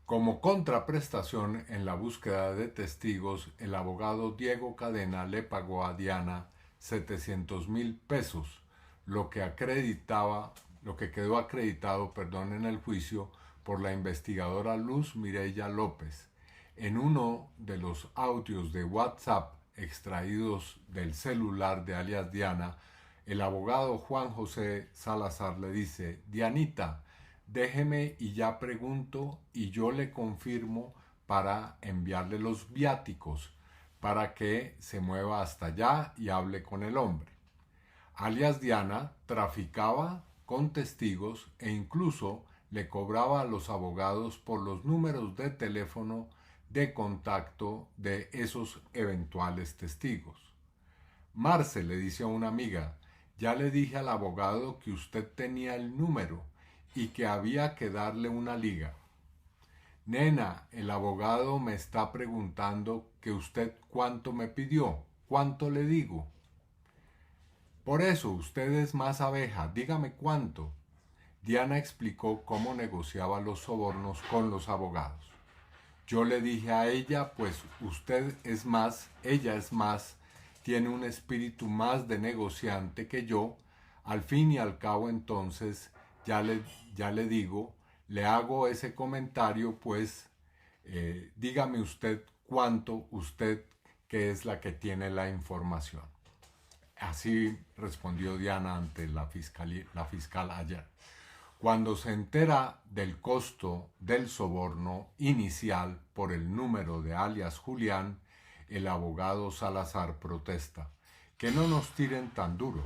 Como contraprestación en la búsqueda de testigos, el abogado Diego Cadena le pagó a Diana 700,000 pesos, lo que quedó acreditado, en el juicio por la investigadora Luz Mireya López. En uno de los audios de WhatsApp extraídos del celular de alias Diana, el abogado Juan José Salazar le dice: Dianita, déjeme y ya pregunto y yo le confirmo para enviarle los viáticos para que se mueva hasta allá y hable con el hombre. Alias Diana traficaba con testigos e incluso le cobraba a los abogados por los números de teléfono de contacto de esos eventuales testigos. Marce le dice a una amiga: ya le dije al abogado que usted tenía el número y que había que darle una liga. Nena, el abogado me está preguntando que usted cuánto me pidió, ¿cuánto le digo? Por eso, usted es más abeja, dígame cuánto. Diana explicó cómo negociaba los sobornos con los abogados. Yo le dije a ella, pues usted es más, ella es más, tiene un espíritu más de negociante que yo. Al fin y al cabo, entonces, ya le digo, le hago ese comentario, pues dígame usted cuánto, usted que es la que tiene la información. Así respondió Diana ante la fiscal ayer. Cuando se entera del costo del soborno inicial por el número de alias Julián, el abogado Salazar protesta: que no nos tiren tan duro.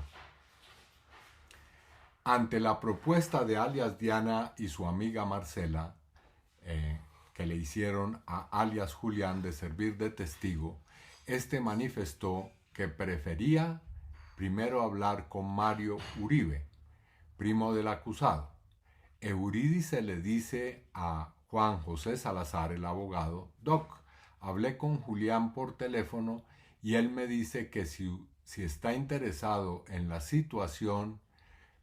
Ante la propuesta de alias Diana y su amiga Marcela, que le hicieron a alias Julián de servir de testigo, este manifestó que prefería primero hablar con Mario Uribe, primo del acusado. Eurídice le dice a Juan José Salazar, el abogado: Doc, hablé con Julián por teléfono y él me dice que si está interesado en la situación,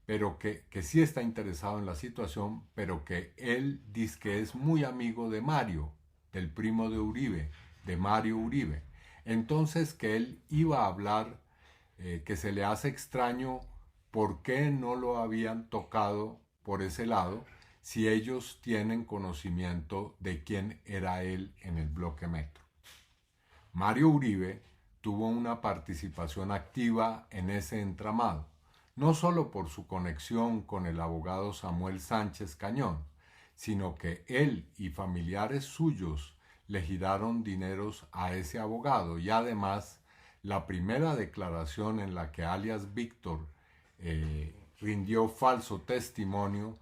pero que sí está interesado en la situación, pero que él dice que es muy amigo de Mario, del primo de Uribe, de Mario Uribe. Entonces que él iba a hablar, que se le hace extraño por qué no lo habían tocado por ese lado, si ellos tienen conocimiento de quién era él en el bloque Metro. Mario Uribe tuvo una participación activa en ese entramado, no solo por su conexión con el abogado Samuel Sánchez Cañón, sino que él y familiares suyos le giraron dineros a ese abogado, y además la primera declaración en la que alias Víctor rindió falso testimonio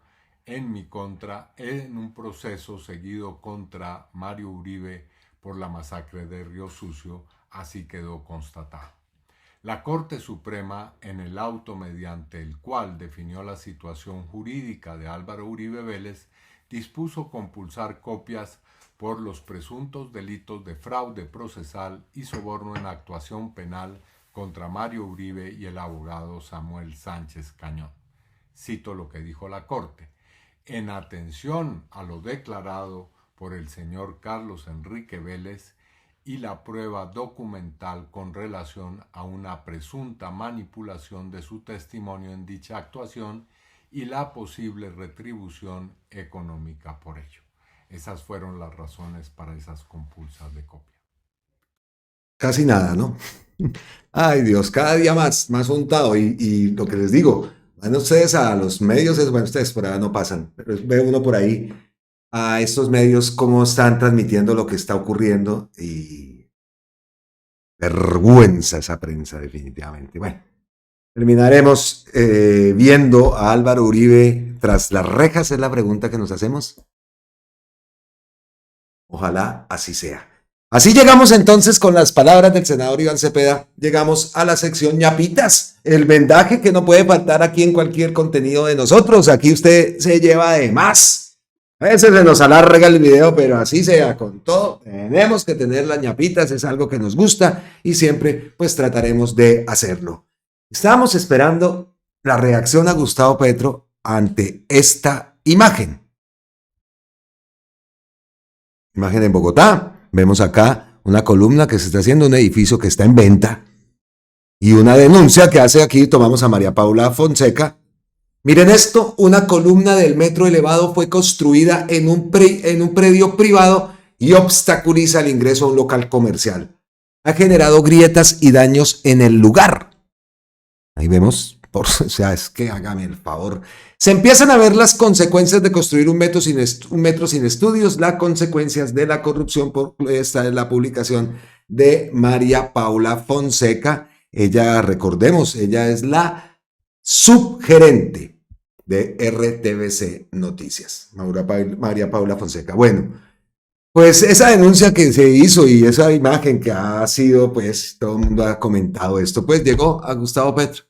en mi contra en un proceso seguido contra Mario Uribe por la masacre de Río Sucio, así quedó constatado. La Corte Suprema, en el auto mediante el cual definió la situación jurídica de Álvaro Uribe Vélez, dispuso compulsar copias por los presuntos delitos de fraude procesal y soborno en actuación penal contra Mario Uribe y el abogado Samuel Sánchez Cañón. Cito lo que dijo la Corte: en atención a lo declarado por el señor Carlos Enrique Vélez y la prueba documental con relación a una presunta manipulación de su testimonio en dicha actuación y la posible retribución económica por ello. Esas fueron las razones para esas compulsas de copia. Casi nada, ¿no? Ay Dios, cada día más untado, y lo que les digo, van ustedes a los medios, bueno, ustedes por allá no pasan, pero ve uno por ahí a estos medios cómo están transmitiendo lo que está ocurriendo, y vergüenza esa prensa definitivamente. Bueno, terminaremos viendo a Álvaro Uribe tras las rejas, es la pregunta que nos hacemos. Ojalá así sea. Así llegamos entonces con las palabras del senador Iván Cepeda, llegamos a la sección ñapitas, el vendaje que no puede faltar aquí en cualquier contenido de nosotros. Aquí usted se lleva de más. A veces se nos alarga el video, pero así sea, con todo, tenemos que tener las ñapitas, es algo que nos gusta y siempre pues trataremos de hacerlo. Estábamos esperando la reacción a Gustavo Petro ante esta imagen. Imagen en Bogotá. Vemos acá una columna que se está haciendo, un edificio que está en venta y una denuncia que hace aquí, tomamos a María Paula Fonseca. Miren esto, una columna del metro elevado fue construida en un predio privado y obstaculiza el ingreso a un local comercial. Ha generado grietas y daños en el lugar. Ahí vemos, o sea, es que hágame el favor. Se empiezan a ver las consecuencias de construir un metro sin estudios, las consecuencias de la corrupción. Por esta es la publicación de María Paula Fonseca. Ella, recordemos, ella es la subgerente de RTVC Noticias, María Paula Fonseca. Bueno, pues esa denuncia que se hizo y esa imagen que ha sido, pues todo el mundo ha comentado esto, pues llegó a Gustavo Petro.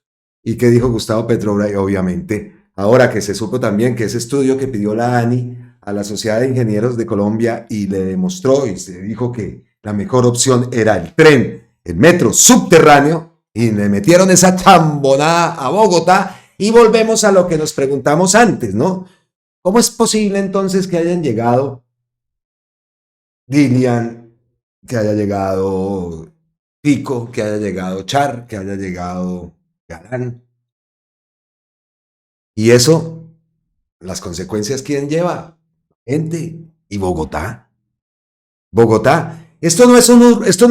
¿Y qué dijo Gustavo Petro? Obviamente, ahora que se supo también que ese estudio que pidió la ANI a la Sociedad de Ingenieros de Colombia y le demostró y se dijo que la mejor opción era el tren, el metro subterráneo, y le metieron esa chambonada a Bogotá, y volvemos a lo que nos preguntamos antes, ¿no? ¿Cómo es posible entonces que hayan llegado Dilian, que haya llegado Pico, que haya llegado Char, que haya llegado Galán? Y eso, las consecuencias, ¿quién lleva? Gente. ¿Y Bogotá? Bogotá. Esto no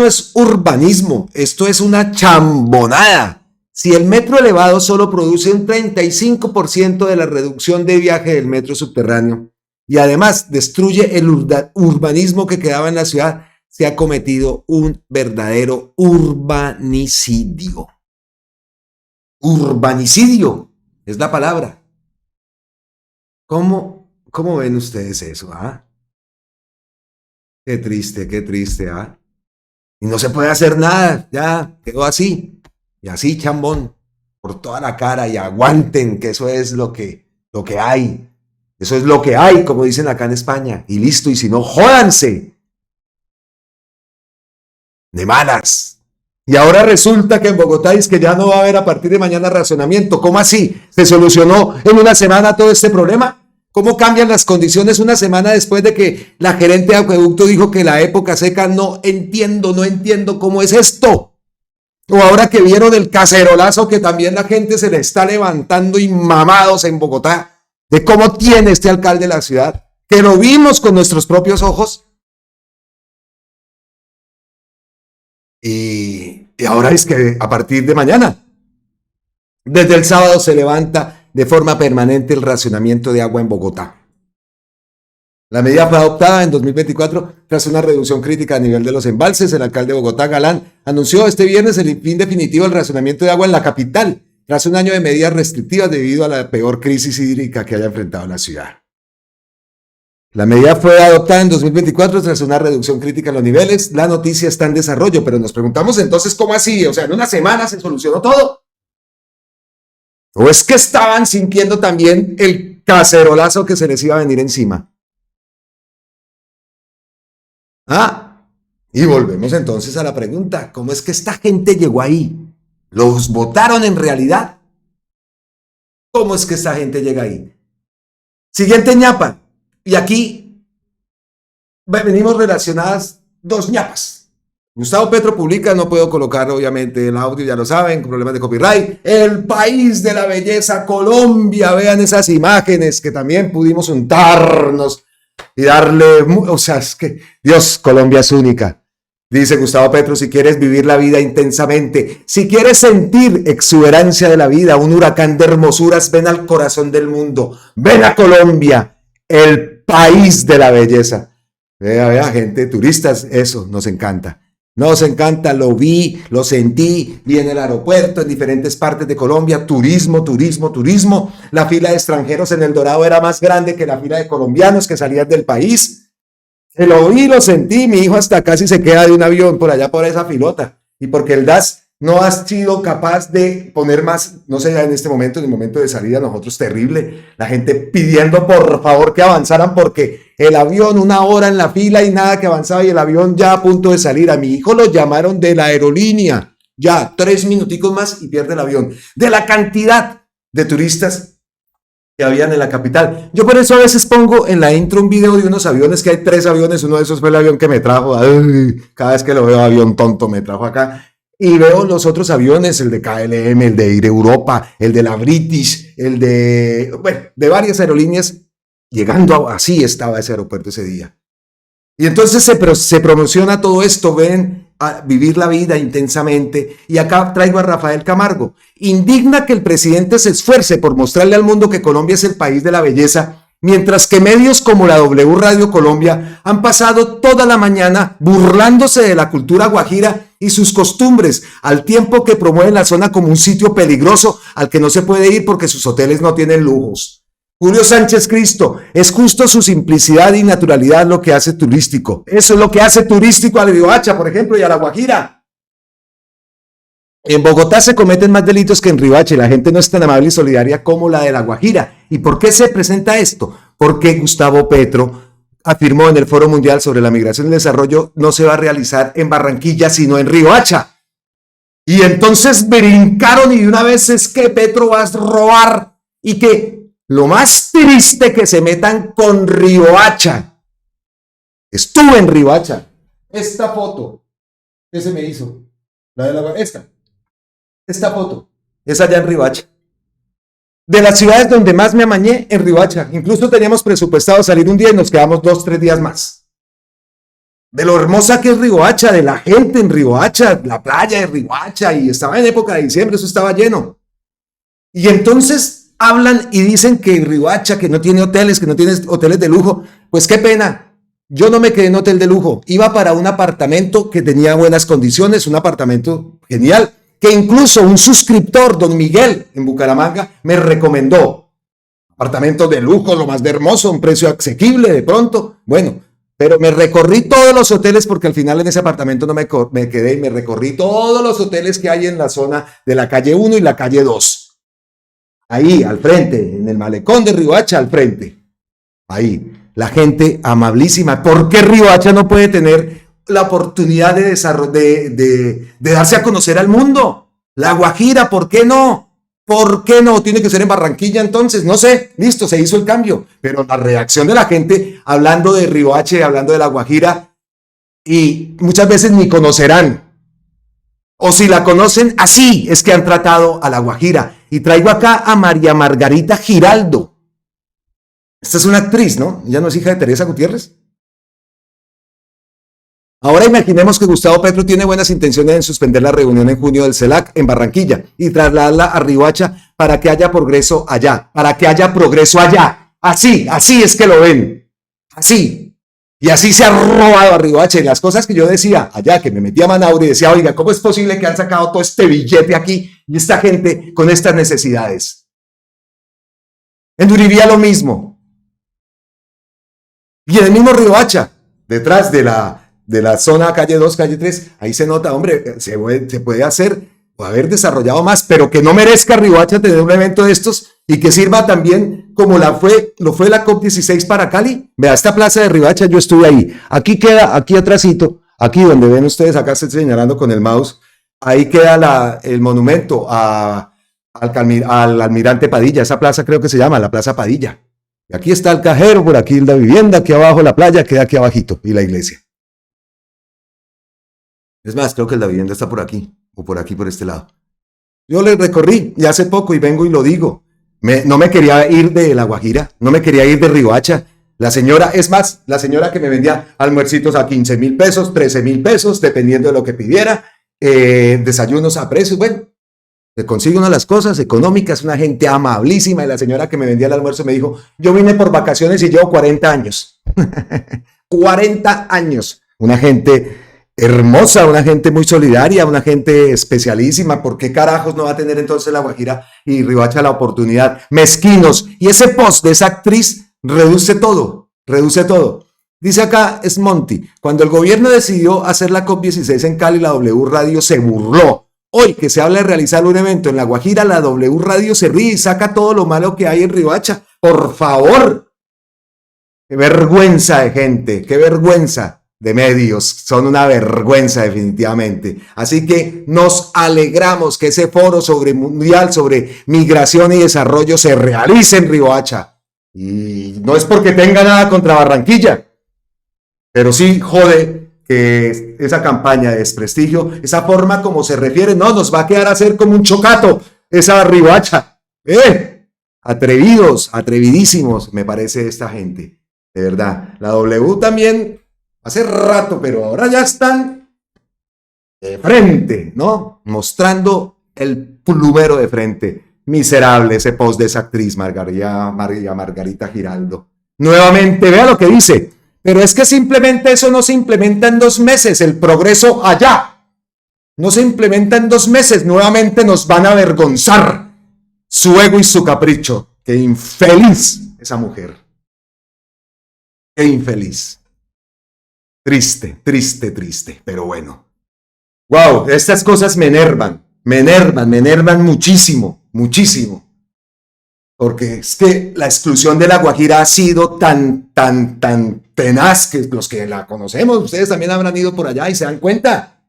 es urbanismo, esto es una chambonada. Si el metro elevado solo produce un 35% de la reducción de viaje del metro subterráneo y además destruye el urbanismo que quedaba en la ciudad, se ha cometido un verdadero urbanicidio. Urbanicidio es la palabra. ¿Cómo ven ustedes eso? ¿Ah? Qué triste, ¿ah? Y no se puede hacer nada, ya quedó así, y así chambón, por toda la cara, y aguanten que eso es lo que hay. Eso es lo que hay, como dicen acá en España, y listo, y si no, jódanse. De malas. Y ahora resulta que en Bogotá es que ya no va a haber a partir de mañana racionamiento. ¿Cómo así? ¿Se solucionó en una semana todo este problema? ¿Cómo cambian las condiciones una semana después de que la gerente de acueducto dijo que la época seca? No entiendo cómo es esto. O ahora que vieron el cacerolazo que también la gente se le está levantando y mamados en Bogotá, de cómo tiene este alcalde de la ciudad, que lo vimos con nuestros propios ojos. Y ahora es que a partir de mañana, desde el sábado, se levanta de forma permanente el racionamiento de agua en Bogotá. La medida fue adoptada en 2024 tras una reducción crítica a nivel de los embalses. El alcalde de Bogotá, Galán, anunció este viernes el fin definitivo del racionamiento de agua en la capital, tras un año de medidas restrictivas debido a la peor crisis hídrica que haya enfrentado la ciudad. La medida fue adoptada en 2024 tras una reducción crítica en los niveles. La noticia está en desarrollo, pero nos preguntamos entonces, ¿cómo así? O sea, en una semana se solucionó todo. ¿O es que estaban sintiendo también el cacerolazo que se les iba a venir encima? Y volvemos entonces a la pregunta, ¿cómo es que esta gente llegó ahí? ¿Los votaron en realidad? ¿Cómo es que esta gente llega ahí? Siguiente ñapa, y aquí venimos relacionadas dos ñapas. Gustavo Petro publica, no puedo colocar obviamente el audio, ya lo saben, problemas de copyright. El país de la belleza, Colombia, vean esas imágenes que también pudimos untarnos y darle, o sea, es que Dios, Colombia es única. Dice Gustavo Petro, si quieres vivir la vida intensamente, si quieres sentir exuberancia de la vida, un huracán de hermosuras, ven al corazón del mundo, ven a Colombia, el país de la belleza. Vea, gente, turistas, eso nos encanta. Nos encanta, lo vi, lo sentí, vi en el aeropuerto, en diferentes partes de Colombia, turismo. La fila de extranjeros en El Dorado era más grande que la fila de colombianos que salían del país. Lo oí, lo sentí, mi hijo hasta casi se queda de un avión por allá por esa filota. Y porque el DAS no ha sido capaz de poner más, no sé, ya en este momento, en el momento de salida, nosotros terrible, la gente pidiendo por favor que avanzaran porque el avión 1 hora en la fila y nada que avanzaba y el avión ya a punto de salir. A mi hijo lo llamaron de la aerolínea, ya 3 minuticos más y pierde el avión. De la cantidad de turistas que habían en la capital. Yo por eso a veces pongo en la intro un video de unos aviones, que hay 3 aviones, uno de esos fue el avión que me trajo, cada vez que lo veo avión tonto me trajo acá, y veo los otros aviones, el de KLM, el de Air Europa, el de la British, el de, bueno, de varias aerolíneas, llegando así estaba ese aeropuerto ese día. Y entonces se promociona todo esto, ven a vivir la vida intensamente. Y acá traigo a Rafael Camargo. Indigna que el presidente se esfuerce por mostrarle al mundo que Colombia es el país de la belleza, mientras que medios como la W Radio Colombia han pasado toda la mañana burlándose de la cultura guajira y sus costumbres, al tiempo que promueven la zona como un sitio peligroso al que no se puede ir porque sus hoteles no tienen lujos. Julio Sánchez Cristo, es justo su simplicidad y naturalidad lo que hace turístico. Eso es lo que hace turístico a Riohacha, por ejemplo, y a La Guajira. En Bogotá se cometen más delitos que en Riohacha y la gente no es tan amable y solidaria como la de La Guajira. ¿Y por qué se presenta esto? Porque Gustavo Petro afirmó en el Foro Mundial sobre la Migración y el Desarrollo no se va a realizar en Barranquilla, sino en Riohacha. Y entonces brincaron y de una vez es que Petro va a robar y que lo más triste que se metan con Riohacha. Estuve en Riohacha. Esta foto que se me hizo, esta foto es allá en Riohacha. De las ciudades donde más me amañé, en Riohacha. Incluso teníamos presupuestado salir un día y nos quedamos 2, 3 días más. De lo hermosa que es Riohacha, de la gente en Riohacha, la playa de Riohacha, y estaba en época de diciembre, eso estaba lleno. Y entonces hablan y dicen que Riohacha, que no tiene hoteles, que no tiene hoteles de lujo. Pues qué pena, yo no me quedé en hotel de lujo, iba para un apartamento que tenía buenas condiciones, un apartamento genial, que incluso un suscriptor, don Miguel, en Bucaramanga, me recomendó. Apartamento de lujo, lo más de hermoso, un precio asequible de pronto. Bueno, pero me recorrí todos los hoteles porque al final en ese apartamento no me quedé y me recorrí todos los hoteles que hay en la zona de la calle 1 y la calle 2. Ahí, al frente, en el malecón de Riohacha, al frente. Ahí, la gente amablísima. ¿Por qué Riohacha no puede tener la oportunidad de desarrollo, de darse a conocer al mundo? La Guajira, ¿por qué no? ¿Por qué no? Tiene que ser en Barranquilla entonces. No sé, listo, se hizo el cambio. Pero la reacción de la gente, hablando de Riohacha y hablando de la Guajira, y muchas veces ni conocerán. O si la conocen, así es que han tratado a la Guajira. Y traigo acá a María Margarita Giraldo. Esta es una actriz, ¿no? ¿Ella no es hija de Teresa Gutiérrez? Ahora imaginemos que Gustavo Petro tiene buenas intenciones en suspender la reunión en junio del CELAC en Barranquilla y trasladarla a Riohacha para que haya progreso allá, Así es que lo ven. Así. Y así se ha robado a Riohacha. Y las cosas que yo decía allá, que me metía a Manaure y decía, oiga, ¿cómo es posible que han sacado todo este billete aquí y esta gente con estas necesidades? En Uribía lo mismo. Y en el mismo Riohacha, detrás de la zona calle 2, calle 3, ahí se nota, hombre, se puede hacer o haber desarrollado más, pero que no merezca Riohacha tener un evento de estos y que sirva también como lo fue la COP16 para Cali. Vea, esta plaza de Riohacha, yo estuve ahí. Aquí queda, aquí atrásito, aquí donde ven ustedes, acá estoy señalando con el mouse, ahí queda el monumento al almirante Padilla. Esa plaza creo que se llama la Plaza Padilla. Y aquí está el cajero, por aquí la vivienda, aquí abajo la playa, queda aquí abajito, y la iglesia. Es más, creo que la vivienda está por aquí, o por aquí, por este lado. Yo le recorrí, ya hace poco, y vengo y lo digo. No me quería ir de La Guajira, no me quería ir de Riohacha. La señora que me vendía almuercitos a 15,000 pesos, 13,000 pesos, dependiendo de lo que pidiera, desayunos a precios, bueno, se consigue una de las cosas económicas, una gente amablísima, y la señora que me vendía el almuerzo me dijo, yo vine por vacaciones y llevo 40 años. 40 años. Una gente hermosa, una gente muy solidaria, una gente especialísima. ¿Por qué carajos no va a tener entonces La Guajira y Riohacha la oportunidad? Mezquinos. Y ese post de esa actriz reduce todo. Dice acá Smonty, cuando el gobierno decidió hacer la COP16 en Cali, la W Radio se burló. Hoy que se habla de realizar un evento en La Guajira, la W Radio se ríe y saca todo lo malo que hay en Riohacha. Por favor. Qué vergüenza de gente, qué vergüenza de medios. Son una vergüenza definitivamente. Así que nos alegramos que ese foro mundial sobre migración y desarrollo se realice en Riohacha. Y no es porque tenga nada contra Barranquilla, pero sí jode que esa campaña de desprestigio, esa forma como se refiere, no, nos va a quedar a ser como un chocato, esa Riohacha. Atrevidos, atrevidísimos, me parece esta gente. De verdad, la W también hace rato, pero ahora ya están de frente, ¿no? Mostrando el plumero de frente. Miserable ese post de esa actriz, Margarita Giraldo. Nuevamente, vea lo que dice. Pero es que simplemente eso no se implementa en 2 meses, el progreso allá. No se implementa en 2 meses, nuevamente nos van a avergonzar su ego y su capricho. Qué infeliz esa mujer. Qué infeliz. Triste, triste, triste, pero bueno. Wow, estas cosas me enervan muchísimo, muchísimo. Porque es que la exclusión de La Guajira ha sido tan tenaz que los que la conocemos, ustedes también habrán ido por allá y se dan cuenta.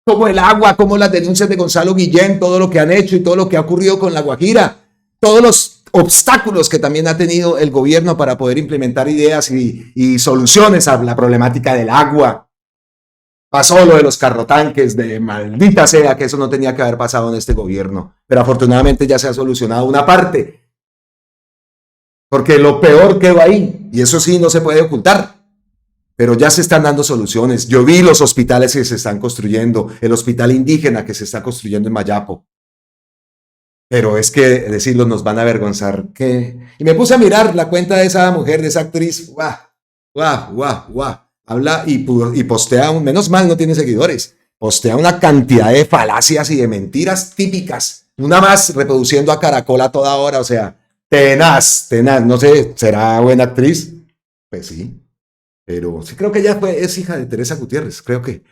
Como el agua, como las denuncias de Gonzalo Guillén, todo lo que han hecho y todo lo que ha ocurrido con La Guajira, todos los obstáculos que también ha tenido el gobierno para poder implementar ideas y soluciones a la problemática del agua. Pasó lo de los carrotanques, de maldita sea que eso no tenía que haber pasado en este gobierno, pero afortunadamente ya se ha solucionado una parte. Porque lo peor quedó ahí, y eso sí no se puede ocultar, pero ya se están dando soluciones. Yo vi los hospitales que se están construyendo, el hospital indígena que se está construyendo en Mayapo, pero es que decirlo nos van a avergonzar. Y me puse a mirar la cuenta de esa mujer, de esa actriz, habla y postea, menos mal no tiene seguidores, postea una cantidad de falacias y de mentiras típicas, una más reproduciendo a Caracol a toda hora, o sea, tenaz, no sé, ¿será buena actriz? Pues sí, pero sí creo que ella es hija de Teresa Gutiérrez, creo que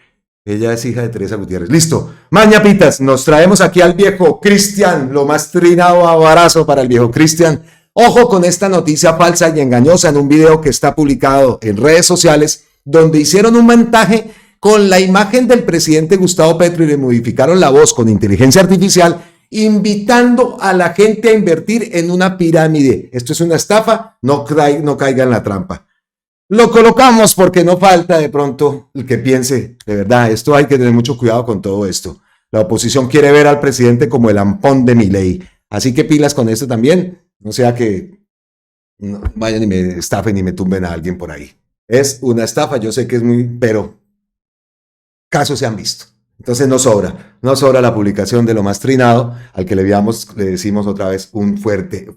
ella es hija de Teresa Gutiérrez. Listo, Mañapitas, nos traemos aquí al viejo Cristian, lo más trinado abrazo para el viejo Cristian. Ojo con esta noticia falsa y engañosa en un video que está publicado en redes sociales, donde hicieron un montaje con la imagen del presidente Gustavo Petro y le modificaron la voz con inteligencia artificial, invitando a la gente a invertir en una pirámide. Esto es una estafa, no caiga en la trampa. Lo colocamos porque no falta de pronto el que piense, de verdad, esto hay que tener mucho cuidado con todo esto. La oposición quiere ver al presidente como el ampón de Milei, así que pilas con esto también, no sea que vayan y me estafen y me tumben a alguien por ahí. Es una estafa, yo sé que es pero casos se han visto. Entonces no sobra la publicación de lo más trinado, al que le decimos otra vez un fuerte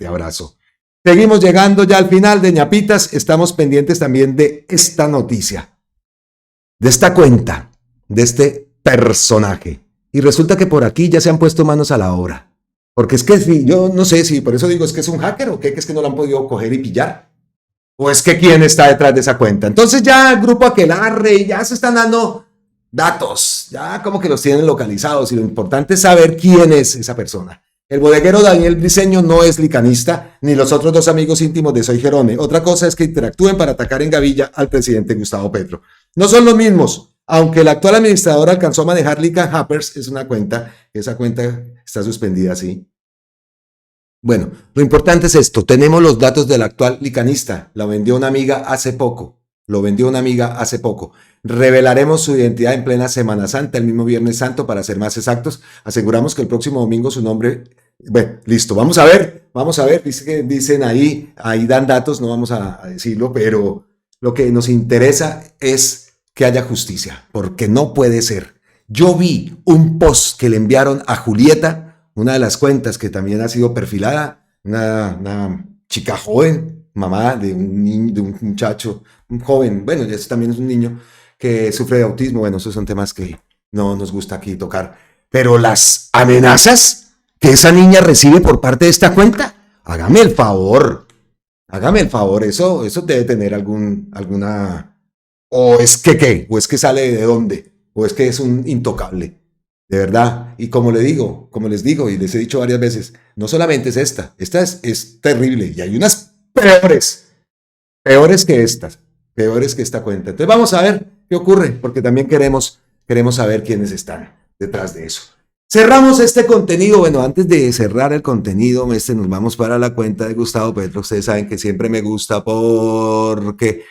abrazo. Seguimos llegando ya al final de Ñapitas, estamos pendientes también de esta noticia, de esta cuenta, de este personaje. Y resulta que por aquí ya se han puesto manos a la obra. Porque es que yo no sé si por eso digo es que es un hacker o qué, que es que no lo han podido coger y pillar. O es que quién está detrás de esa cuenta. Entonces ya el grupo Aquelarre ya se están dando datos, ya como que los tienen localizados y lo importante es saber quién es esa persona. El bodeguero Daniel Briceño no es licanista, ni los otros 2 amigos íntimos de Soy Jerome. Otra cosa es que interactúen para atacar en gavilla al presidente Gustavo Petro. No son los mismos, aunque el actual administrador alcanzó a manejar Lican Hackers, es una cuenta, esa cuenta está suspendida, sí. Bueno, lo importante es esto, tenemos los datos del actual licanista, lo vendió una amiga hace poco. Revelaremos su identidad en plena Semana Santa, el mismo Viernes Santo, para ser más exactos. Aseguramos que el próximo domingo su nombre... Bueno, listo, vamos a ver, dicen ahí dan datos, no vamos a decirlo, pero lo que nos interesa es que haya justicia, porque no puede ser. Yo vi un post que le enviaron a Julieta, una de las cuentas que también ha sido perfilada, una chica joven, mamá de un muchacho, un joven, bueno, este también es un niño que sufre de autismo, bueno, esos son temas que no nos gusta aquí tocar, pero las amenazas que esa niña recibe por parte de esta cuenta, hágame el favor, Hágame el favor, eso debe tener alguna... O es que qué, o es que sale de dónde, o es que es un intocable. De verdad, y como les digo y les he dicho varias veces, no solamente es esta es terrible y hay unas peores que esta cuenta. Entonces vamos a ver qué ocurre, porque también queremos saber quiénes están detrás de eso. Cerramos este contenido. Bueno, antes de cerrar el contenido, nos vamos para la cuenta de Gustavo Petro. Ustedes saben que siempre me gusta porque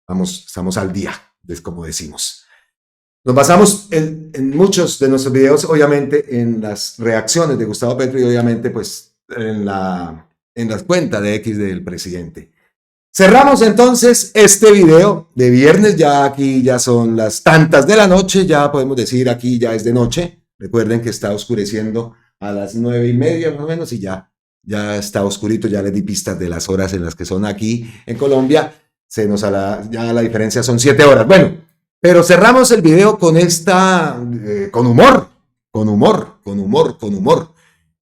estamos al día, es como decimos. Nos basamos en muchos de nuestros videos, obviamente, en las reacciones de Gustavo Petro y obviamente pues en la cuenta de X del presidente. Cerramos entonces este video de viernes, ya aquí ya son las tantas de la noche, ya podemos decir aquí ya es de noche. Recuerden que está oscureciendo a las 9:30 más o menos y ya está oscurito, ya les di pistas de las horas en las que son aquí en Colombia. Ya la diferencia son 7 horas. Bueno. Pero cerramos el video con con humor.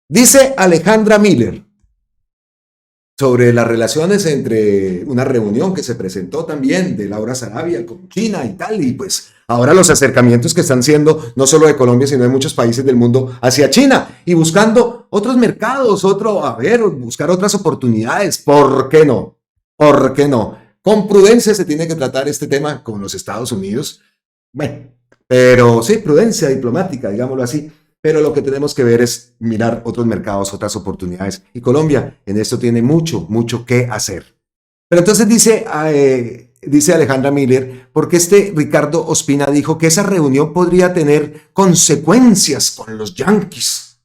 Dice Alejandra Miller sobre las relaciones entre una reunión que se presentó también de Laura Sarabia con China y tal, y pues ahora los acercamientos que están siendo no solo de Colombia, sino de muchos países del mundo hacia China y buscando otros mercados, buscar otras oportunidades. ¿Por qué no? Con prudencia se tiene que tratar este tema con los Estados Unidos. Bueno, pero sí, prudencia diplomática, digámoslo así. Pero lo que tenemos que ver es mirar otros mercados, otras oportunidades. Y Colombia en esto tiene mucho que hacer. Pero entonces dice Alejandra Miller, porque Ricardo Ospina dijo que esa reunión podría tener consecuencias con los yanquis.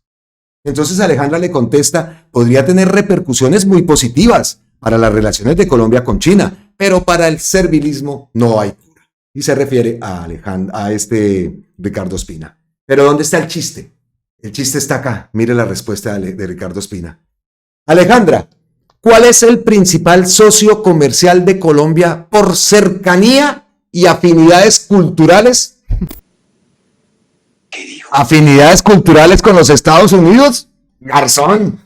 Entonces Alejandra le contesta, podría tener repercusiones muy positivas para las relaciones de Colombia con China, pero para el servilismo no hay cura. Y se refiere a Ricardo Ospina. Pero ¿dónde está el chiste? El chiste está acá. Mire la respuesta de Ricardo Ospina. Alejandra, ¿cuál es el principal socio comercial de Colombia por cercanía y afinidades culturales? ¿Qué dijo? ¿Afinidades culturales con los Estados Unidos? Garzón.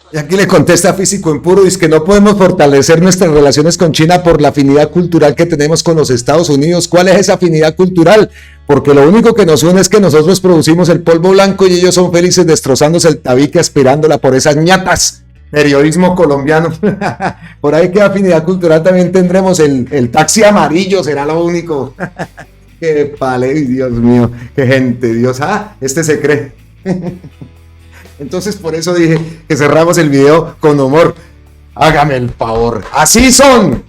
Y aquí le contesta Físico Impuro, dice que no podemos fortalecer nuestras relaciones con China por la afinidad cultural que tenemos con los Estados Unidos. ¿Cuál es esa afinidad cultural? Porque lo único que nos une es que nosotros producimos el polvo blanco y ellos son felices destrozándose el tabique aspirándola por esas ñatas. Periodismo colombiano. Por ahí que afinidad cultural también tendremos el taxi amarillo, será lo único. Qué palé, Dios mío, qué gente, Dios. Se cree. Entonces por eso dije que cerramos el video con humor. Hágame el favor. Así son.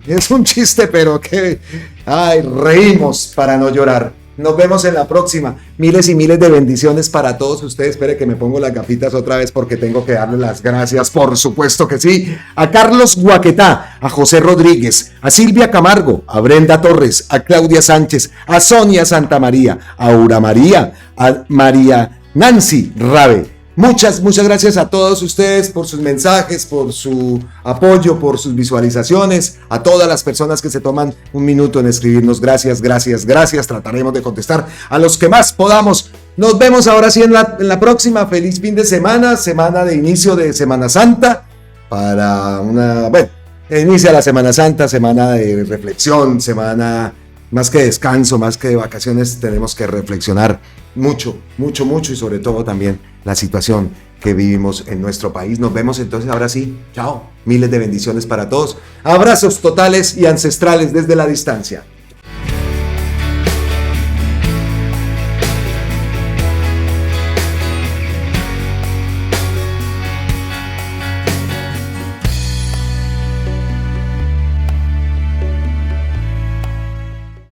Es un chiste, pero que... reímos para no llorar. Nos vemos en la próxima. Miles y miles de bendiciones para todos ustedes. Espere que me pongo las gafitas otra vez porque tengo que darle las gracias, por supuesto que sí. A Carlos Guaquetá, a José Rodríguez, a Silvia Camargo, a Brenda Torres, a Claudia Sánchez, a Sonia Santamaría, a Aura María, a María Nancy Rabe. Muchas gracias a todos ustedes por sus mensajes, por su apoyo, por sus visualizaciones, a todas las personas que se toman un minuto en escribirnos. Gracias. Trataremos de contestar a los que más podamos. Nos vemos ahora sí en la próxima. Feliz fin de semana de inicio de Semana Santa. Inicia la Semana Santa, semana de reflexión, semana más que descanso, más que de vacaciones. Tenemos que reflexionar mucho y sobre todo también la situación que vivimos en nuestro país. Nos vemos entonces ahora sí. Chao. Miles de bendiciones para todos. Abrazos totales y ancestrales desde la distancia.